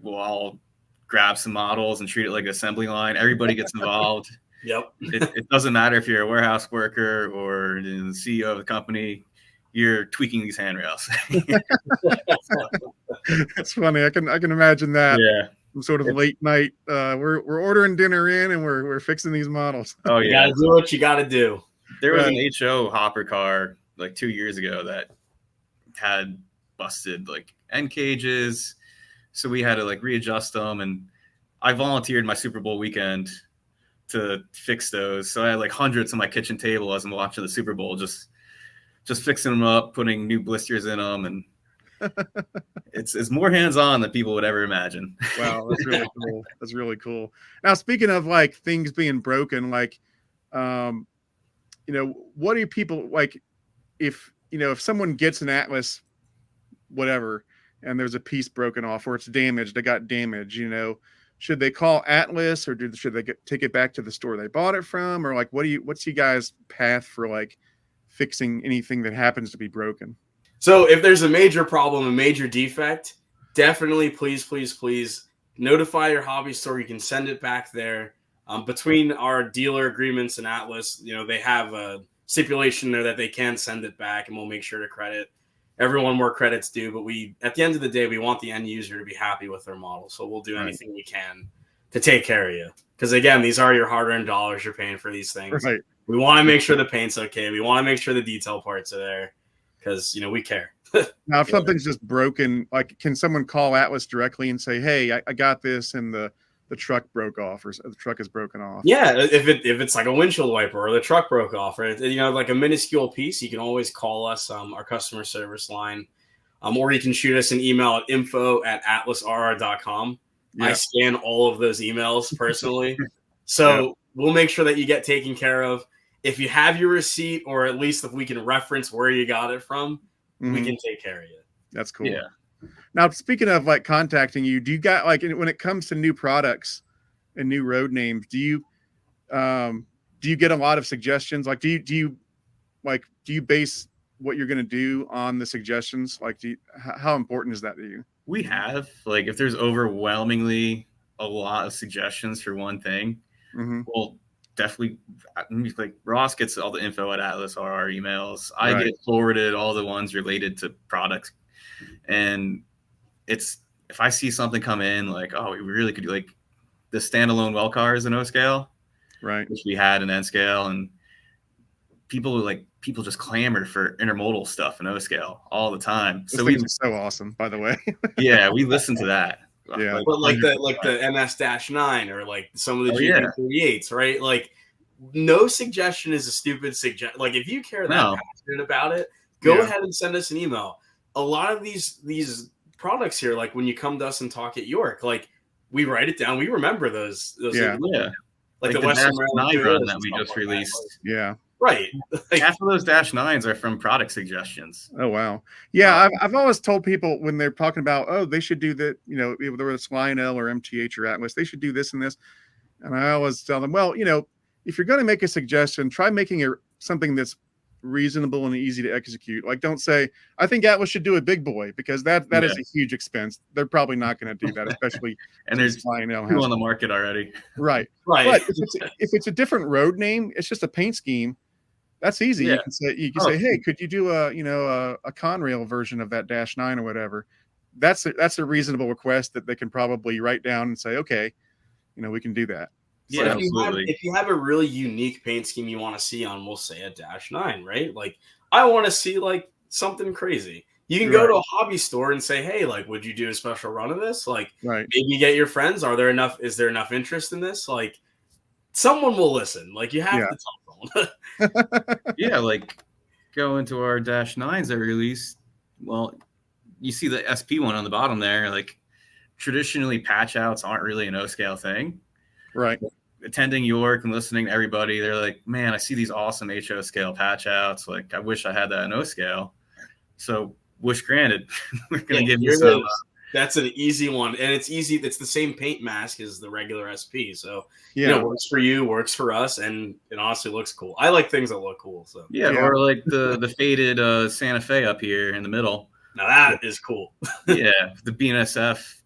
all grab some models and treat it like an assembly line. Everybody gets involved. Yep. It doesn't matter if you're a warehouse worker or the CEO of the company. You're tweaking these handrails. That's funny. I can imagine that. Yeah. Some sort of late night. We're ordering dinner in and we're fixing these models. Oh yeah. You gotta do what you gotta do. There was an HO hopper car like 2 years ago that had busted like end cages, so we had to like readjust them. And I volunteered my Super Bowl weekend to fix those. So I had like hundreds on my kitchen table as I'm watching the Super Bowl, just fixing them up, putting new blisters in them, and it's more hands-on than people would ever imagine. Wow, that's really cool. That's really cool. Now, speaking of like things being broken, like, what do people like? If someone gets an Atlas, whatever, and there's a piece broken off or it's damaged, they got damage, should they call Atlas or should they take it back to the store they bought it from, or like what's you guys' path for like fixing anything that happens to be broken? So if there's a major problem, a major defect, definitely please notify your hobby store. You can send it back there. Between our dealer agreements and Atlas, they have a stipulation there that they can send it back, and we'll make sure to credit everyone where credit's due. But at the end of the day, we want the end user to be happy with their model. So we'll do anything we can to take care of you. Because again, these are your hard-earned dollars you're paying for these things. Right. We want to make sure the paint's okay. We want to make sure the detail parts are there, because we care. Now, if something's just broken, like, can someone call Atlas directly and say, "Hey, I got this, and the truck broke off, or the truck is broken off"? Yeah, if it's like a windshield wiper or the truck broke off, right? Like a minuscule piece, you can always call us, our customer service line, or you can shoot us an email at info@atlasrr.com. Yeah. I scan all of those emails personally, so we'll make sure that you get taken care of. If you have your receipt, or at least if we can reference where you got it from, we can take care of you. That's cool. Yeah. Now, speaking of like contacting you, do you got like when it comes to new products and new road names, do you get a lot of suggestions? Like, do you base what you're going to do on the suggestions? Like, how important is that to you? We have, like, if there's overwhelmingly a lot of suggestions for one thing, well, definitely, like, Ross gets all the info at Atlas or our emails. I get forwarded all the ones related to products. And it's, if I see something come in, like, oh, we really could do, like, the standalone well cars in O scale, right? Which we had in N scale, and people just clamor for intermodal stuff in O scale all the time. Those things are so awesome, by the way. Yeah, we listen to that. Yeah, but like the MS-9 or like some of the GP38s, right? Like, no suggestion is a stupid suggestion. Like, if you care that passionate about it, go ahead and send us an email. A lot of these products here, like when you come to us and talk at York, like, we write it down. We remember those. Yeah. Like the Western Maryland run that we just released. Yeah. Right. Like, half of those -9s are from product suggestions. Oh, wow. Yeah. I've always told people when they're talking about, oh, they should do that, you know, whether it's Lionel or MTH or Atlas, they should do this and this. And I always tell them, well, you know, if you're going to make a suggestion, try making it something that's reasonable and easy to execute. Like, don't say, I think Atlas should do a big boy, because that is a huge expense. They're probably not going to do that, especially and there's Lionel two on the market already. Right. But if it's a different road name, it's just a paint scheme. That's easy. You can say, hey, could you do a Conrail version of that -9 or whatever? That's a reasonable request that they can probably write down and say, okay, you know, we can do that. Yeah, so if you have a really unique paint scheme you want to see on, we'll say a -9, right? Like, I want to see like something crazy. You can go to a hobby store and say, hey, like, would you do a special run of this? Like, maybe get your friends. Is there enough interest in this? Like, someone will listen. Like, you have to tell someone. Yeah, like, go into our -9s that we released. Well, you see the SP one on the bottom there. Like, traditionally, patch outs aren't really an O scale thing. Right. Attending York and listening to everybody, they're like, man, I see these awesome HO scale patch outs. Like, I wish I had that in O scale. So, wish granted. We're going to give you some. That's an easy one. And it's easy. It's the same paint mask as the regular SP. So, you know, works for you, works for us. And it honestly looks cool. I like things that look cool. So, or like the faded Santa Fe up here in the middle. Now that is cool. Yeah. The BNSF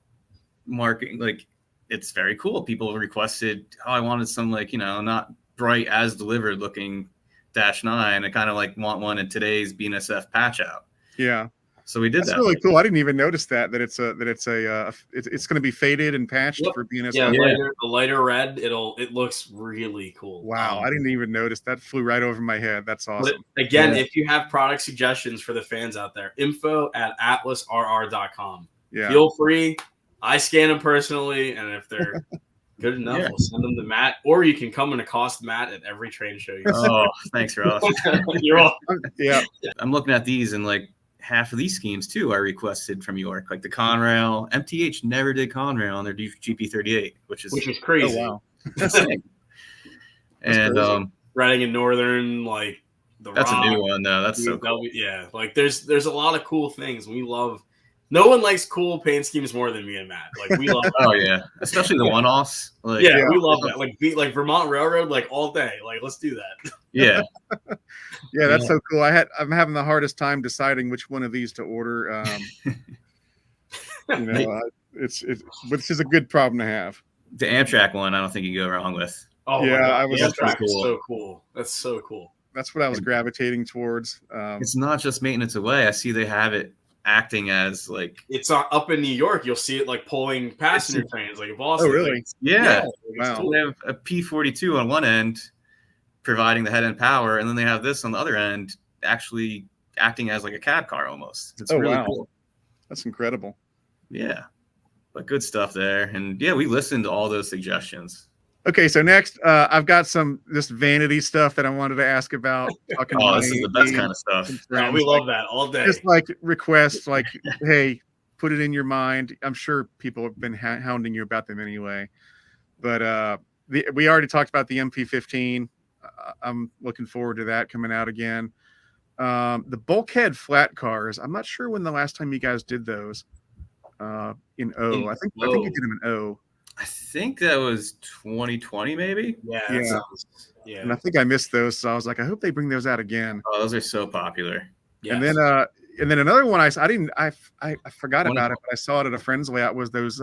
marking, like, it's very cool. People requested, I wanted some, like, you know, not bright as delivered looking -9. I kind of like want one in today's BNSF patch out. Yeah. So we did that. That's really cool. I didn't even notice that it's going to be faded and patched for BNSF. Yeah, the lighter red. It looks really cool. Wow, I didn't even notice that. Flew right over my head. That's awesome. But again, if you have product suggestions for the fans out there, info@atlasrr.com. Yeah, feel free. I scan them personally, and if they're good enough, we'll send them to Matt, or you can come and accost Matt at every trade show. Thanks, Ross. You're welcome. Yeah, I'm looking at these, and like half of these schemes too are requested from York, like the Conrail. MTH never did Conrail on their GP38, which is crazy. Oh, wow. And crazy. Riding in Northern, like that's a new one though. That's so cool. Yeah, like there's a lot of cool things. We love. No one likes cool paint schemes more than me and Matt. Like, we love. Oh yeah, especially the one-offs. Like, we love that. Like Vermont Railroad, like all day. Like, let's do that. Yeah. Yeah, that's so cool. I'm having the hardest time deciding which one of these to order. You know, which is a good problem to have. The Amtrak one, I don't think you can go wrong with. Oh yeah, Amtrak is so cool. That's so cool. That's what I was gravitating towards. It's not just maintenance away. I see they have it acting as like it's up in New York. You'll see it like pulling passenger trains, like in Boston. Oh, really? Like, yeah. Wow. So they have a P42 on one end, providing the head end power, and then they have this on the other end, actually acting as like a cab car almost. It's really cool. That's incredible. Yeah, but good stuff there, and yeah, we listened to all those suggestions. Okay, so next, I've got some just vanity stuff that I wanted to ask about. This is the best kind of stuff. Yeah, we love that all day. Just like requests, like, hey, put it in your mind. I'm sure people have been hounding you about them anyway. But we already talked about the MP15. I'm looking forward to that coming out again. The bulkhead flat cars. I'm not sure when the last time you guys did those. in O. I think you did him in O. I think that was 2020, maybe. Yeah. Yeah. And I think I missed those, so I was like, I hope they bring those out again. Oh, those are so popular. Yes. And then another one I forgot about it, but I saw it at a friend's layout was those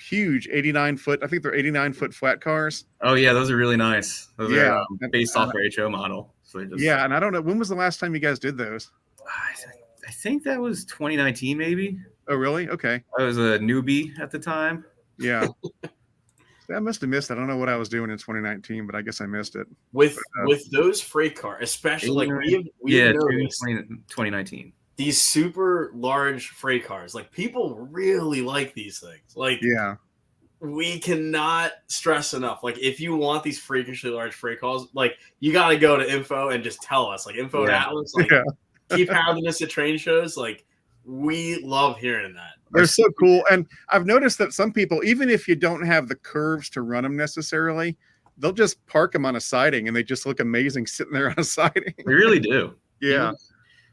huge 89-foot. I think they're 89-foot flat cars. Oh yeah, those are really nice. Those are based off our HO model. So yeah, and I don't know, when was the last time you guys did those? I think that was 2019, maybe. Oh, really? Okay. I was a newbie at the time. Yeah. I must have missed it. I don't know what I was doing in 2019, but I guess I missed it. With those freight cars, especially like we have noticed 2019. These super large freight cars, like people really like these things. Like, yeah, we cannot stress enough. Like, if you want these freakishly large freight cars, like you got to go to info and just tell us. Like info at Atlas, like keep hounding us at train shows. Like, we love hearing that. They're so cool. And I've noticed that some people, even if you don't have the curves to run them necessarily, they'll just park them on a siding and they just look amazing sitting there on a siding. They really do. Yeah.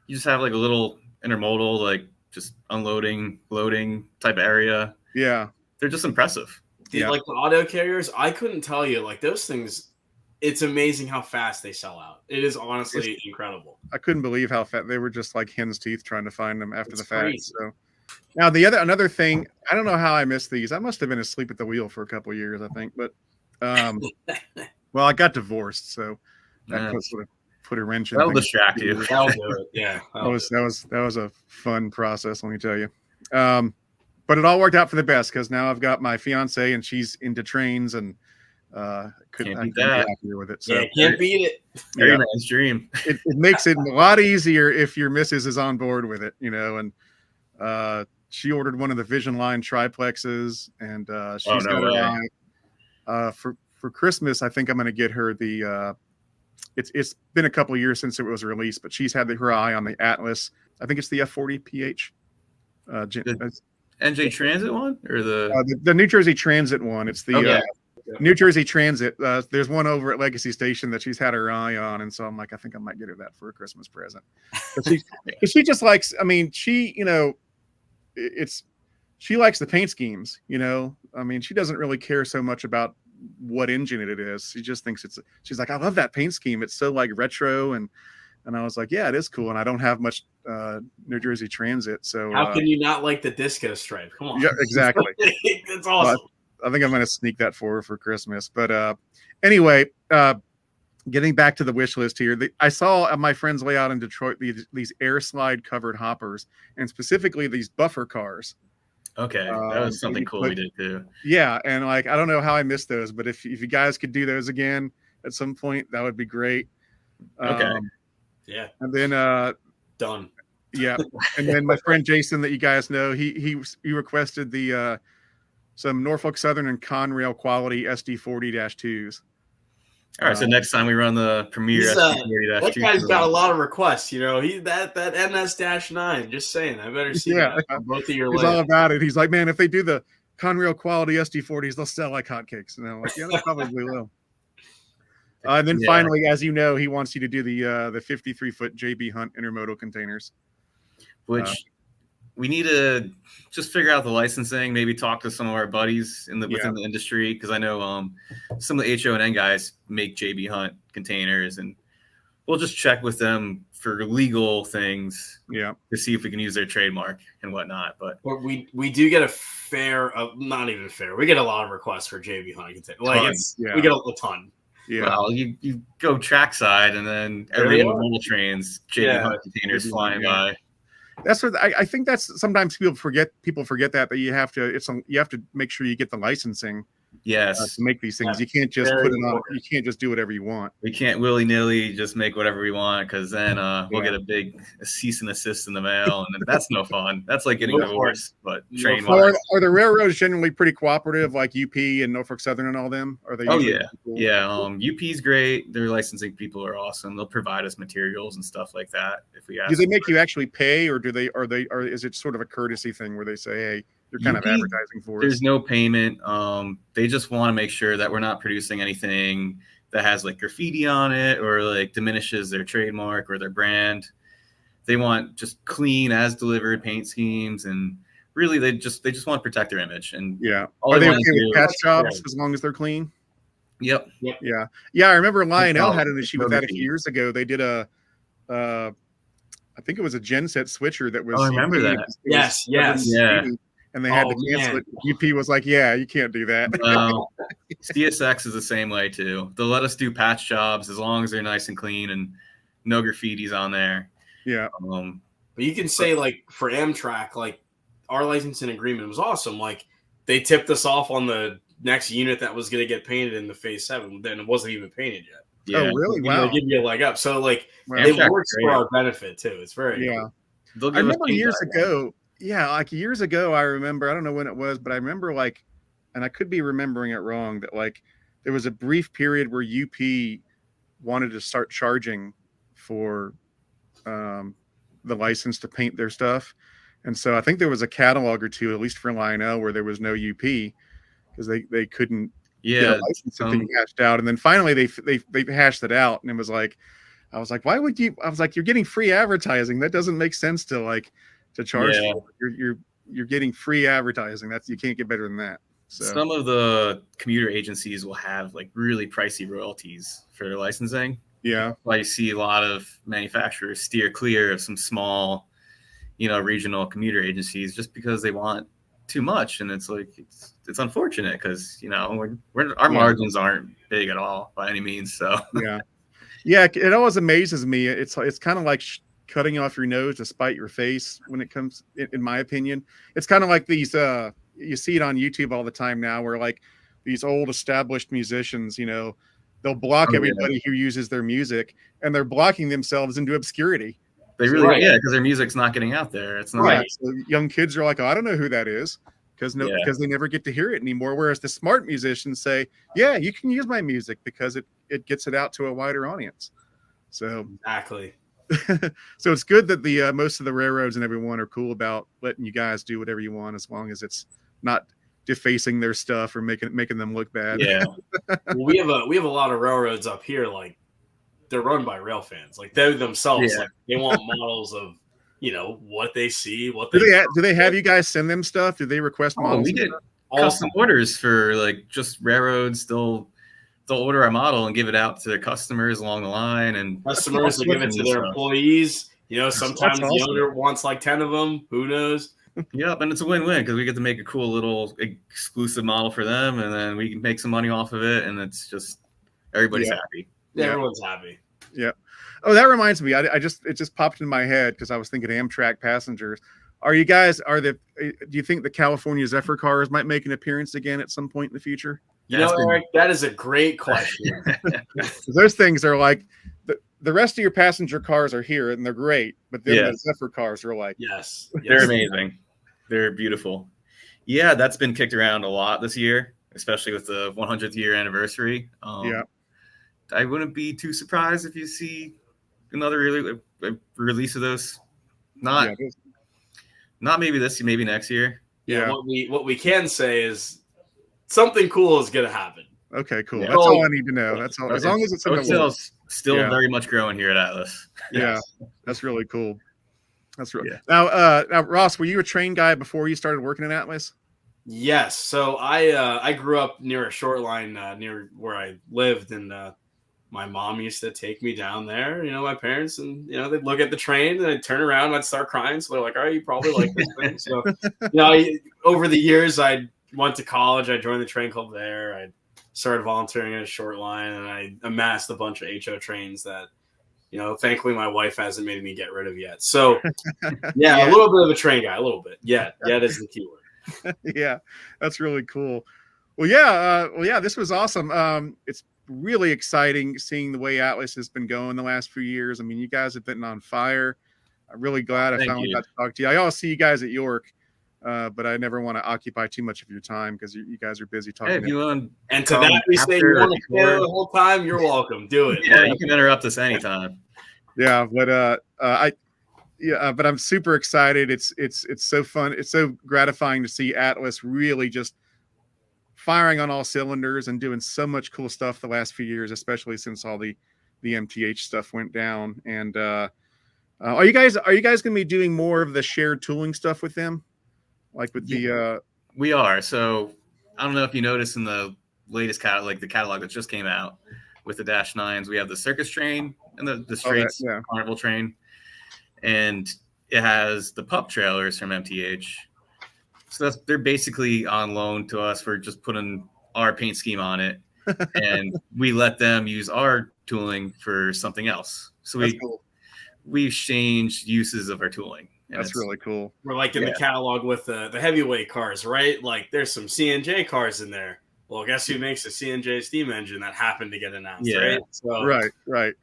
You just have like a little intermodal, like just unloading, loading type area. Yeah. They're just impressive. Like the auto carriers, I couldn't tell you, like those things, it's amazing how fast they sell out. It is honestly incredible. I couldn't believe how fat they were, just like hen's teeth trying to find them after the fact. So now another thing, I don't know how I missed these. I must have been asleep at the wheel for a couple of years, I think. But well, I got divorced, so that sort of put a wrench in. That'll distract you. That'll do it. Yeah. That was a fun process, let me tell you. But it all worked out for the best because now I've got my fiance and she's into trains and couldn't be happier with it. So can't beat it. Very nice dream. It makes it a lot easier if your missus is on board with it, and she ordered one of the Vision Line triplexes and she's got it for Christmas. I think I'm going to get her the it's been a couple of years since it was released, but she's had her eye on the Atlas. I think it's the F40 PH. NJ Transit one or the New Jersey Transit one. It's the New Jersey Transit. There's one over at Legacy Station that she's had her eye on, and so I'm like, I think I might get her that for a Christmas present. But she just likes. I mean, she likes the paint schemes. I mean, she doesn't really care so much about what engine it is. She just thinks she's like, I love that paint scheme. It's so like retro and I was like, yeah, it is cool. And I don't have much New Jersey Transit. So how can you not like the disco stripe? Come on. Yeah, exactly. That's awesome. I think I'm going to sneak that for her for Christmas. But anyway, getting back to the wish list here, I saw my friends lay out in Detroit these air slide covered hoppers, and specifically these buffer cars. Okay, that was something cool we did too. Yeah, and like I don't know how I missed those, but if you guys could do those again at some point, that would be great. Okay. Yeah. And then done. Yeah. And then my friend Jason that you guys know, he requested the some Norfolk Southern and Conrail quality SD40-2s. All right, so next time we run the Premier SD40-2, that guy's got a lot of requests. He that NS-9. Just saying, I better see that on both of your. He's all about it. He's like, man, if they do the Conrail quality SD40s, they'll sell like hotcakes. And I'm like, yeah, they probably will. And then finally, as you know, he wants you to do the 53-foot JB Hunt intermodal containers, which we need to just figure out the licensing. Maybe talk to some of our buddies within the industry, because I know some of the HO&N guys make JB Hunt containers, and we'll just check with them for legal things. Yeah, to see if we can use their trademark and whatnot. But we do get not even fair. We get a lot of requests for JB Hunt containers. We get a ton. Yeah, well, you go trackside, and then every intermodal trains JB Hunt containers flying by. That's what I think. That's sometimes people forget that you have to make sure you get the licensing. Yes, to make these things. You can't just put it on. You can't just do whatever you want. We can't willy-nilly just make whatever we want, because then we'll get a cease and desist in the mail, and that's no fun. That's like getting divorced, but train wise. Are the railroads generally pretty cooperative, like UP and Norfolk Southern and all them? Are they? Oh yeah, cool? Yeah. UP's great. Their licensing people are awesome. They'll provide us materials and stuff like that if we ask. Do they make you actually pay, or is it sort of a courtesy thing where they say, hey, you're kind of advertising for us? There's no payment. They just want to make sure that we're not producing anything that has like graffiti on it or like diminishes their trademark or their brand. They want just clean as delivered paint schemes, and really they just want to protect their image. And Yeah. all Are they want okay to with do- patch That's jobs great. as long as they're clean? Yep. Yeah. Yeah. I remember Lionel had an No issue with that a few graffiti. years ago. They did I think it was a genset switcher that was Oh, I remember UP. that. It was Yes, covered in yes. Yeah. graffiti, and they had Oh, to cancel man. it. UP was like, yeah, you can't do that. CSX is the same way too. They'll let us do patch jobs as long as they're nice and clean and no graffitis on there. Yeah. But you can say, like, for Amtrak, like, our licensing agreement was awesome. Like, they tipped us off on the next unit that was going to get painted in the Phase 7. Then it wasn't even painted yet. Yeah. Oh, really? You know, Wow. give you a leg up. So, like, Wow. it Amtrak's works great. for our benefit, too. It's very Yeah. cool. They'll I give us remember paint years diagrams. ago. Yeah, like years ago, I remember. I don't know when it was, but I remember like, and I could be remembering it wrong. That like there was a brief period where UP wanted to start charging for the license to paint their stuff, and so I think there was a catalog or two, at least for Lionel, where there was no UP because they couldn't get Yeah. a license thing hashed out, and then finally they hashed it out, and it was like, I was like, why would you? I was like, you're getting free advertising. That doesn't make sense to like to charge Yeah. for it. You're getting free advertising. That's you can't get better than that. So Some of the commuter agencies will have like really pricey royalties for their licensing. yeah, That's why you see a lot of manufacturers steer clear of some small, regional commuter agencies just because they want too much. And it's like it's unfortunate because our margins aren't big at all by any means. So yeah. It always amazes me. It's kind of like cutting off your nose to spite your face when it comes. In my opinion, it's kind of like these. You see it on YouTube all the time now, where like these old established musicians, they'll block everybody who uses their music, and they're blocking themselves into obscurity. they really Right. because their music's not getting out there. It's not Right. So young kids are like, oh, I don't know who that is because they never get to hear it anymore. Whereas the smart musicians say, yeah, you can use my music because it gets it out to a wider audience. So Exactly. so it's good that the most of the railroads and everyone are cool about letting you guys do whatever you want as long as it's not defacing their stuff or making them look bad. Yeah. Well, we have a lot of railroads up here. Like, they're run by rail fans. Like, they themselves, Yeah. like, they want models of what they see, what they Do they have you guys send them stuff? Do they request models? We get all custom orders for like just railroads. They'll order our model and give it out to their customers along the line, and customers that give it to their stuff. employees. Sometimes That's the awesome. owner wants like 10 of them. Who knows? Yep, and it's a win-win because we get to make a cool little exclusive model for them, and then we can make some money off of it, and it's just everybody's happy. Yeah. Everyone's happy. Yeah. Oh, that reminds me. It just popped in my head because I was thinking Amtrak passengers. Do you think the California Zephyr cars might make an appearance again at some point in the future? Eric, that is a great question. 'Cause those things are like the rest of your passenger cars are here and they're great, but then the Zephyr cars are like, yes. They're amazing. They're beautiful. Yeah, that's been kicked around a lot this year, especially with the 100th year anniversary. I wouldn't be too surprised if you see another release of those. Not maybe this, maybe next year. Yeah. What we can say is something cool is going to happen. Okay, cool. Yeah. That's all I need to know. That's all. As long as it's in the Hotel's still very much growing here at Atlas. Yeah, that's really cool. That's really now, Ross, were you a train guy before you started working at Atlas? Yes. So I grew up near a short line near where I lived, and my mom used to take me down there. My parents, and they'd look at the train and I'd turn around and I'd start crying. So they're like, "All right, you probably like this thing." So over the years, I went to college. I joined the train club there. I started volunteering in a short line, and I amassed a bunch of HO trains that, thankfully my wife hasn't made me get rid of yet. So a little bit of a train guy, a little bit. Yet is the key word. Yeah, that's really cool. Well, yeah, this was awesome. It's really exciting seeing the way Atlas has been going the last few years. I mean, you guys have been on fire. I'm really glad I finally got to talk to you. I always see you guys at York, but I never want to occupy too much of your time because you guys are busy talking. Hey, if you want, and to that we say you want to stay the whole time, you're welcome. Do it. Yeah, you can interrupt us anytime. Yeah, but but I'm super excited. It's so fun. It's so gratifying to see Atlas really just firing on all cylinders and doing so much cool stuff the last few years, especially since all the MTH stuff went down. And are you guys going to be doing more of the shared tooling stuff with them? like with the We are. So I don't know if you noticed in the latest catalog, the catalog that just came out with the Dash 9s, we have the circus train and the straight carnival train, and it has the pup trailers from MTH. So they're basically on loan to us for just putting our paint scheme on it, and we let them use our tooling for something else. So we exchange uses of our tooling. That's really cool. We're like in the catalog with the heavyweight cars, right? Like there's some C&J cars in there. Well, guess who makes a C&J steam engine that happened to get announced, right? So, right.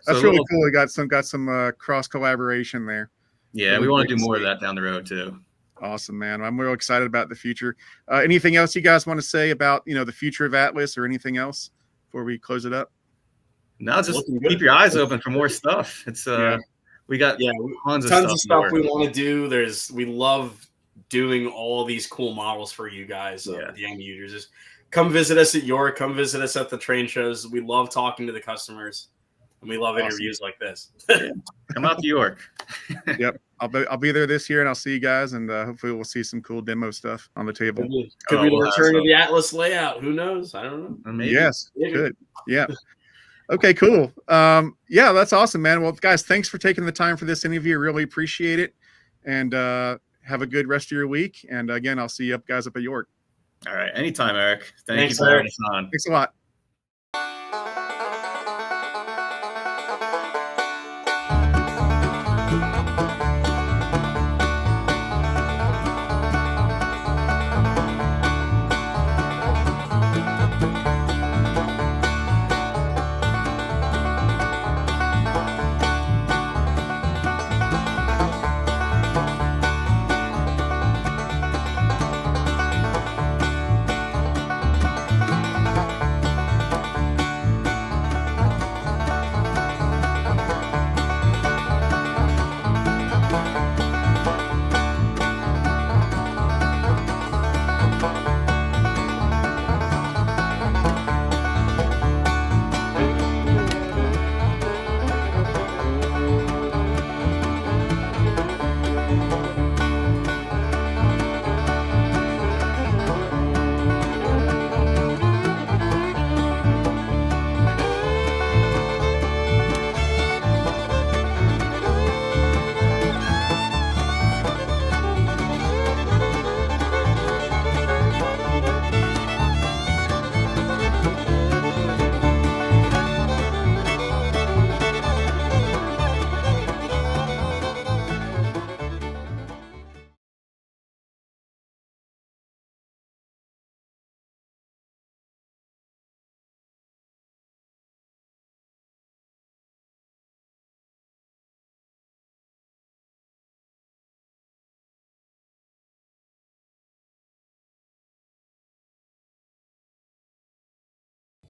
That's really cool. We got some cross collaboration there. Yeah, really we want to do more of that down the road too. Awesome, man. I'm real excited about the future. Anything else you guys want to say about the future of Atlas or anything else before we close it up? No, just keep your eyes open for more stuff. It's we got tons of stuff we want to do. We love doing all these cool models for you guys, the end users. Just come visit us at York. Come visit us at the train shows. We love talking to the customers, and we love interviews like this. Come out to York. Yep, I'll be there this year, and I'll see you guys, and hopefully we'll see some cool demo stuff on the table. Could be the return of the Atlas layout. Who knows? I don't know. Maybe. Yes, good. Yeah. Okay, cool. Yeah, that's awesome, man. Well, guys, thanks for taking the time for this interview. Really appreciate it. And have a good rest of your week. And again, I'll see you guys up at York. All right. Anytime, Eric. Thanks, you for having us on. Thanks a lot.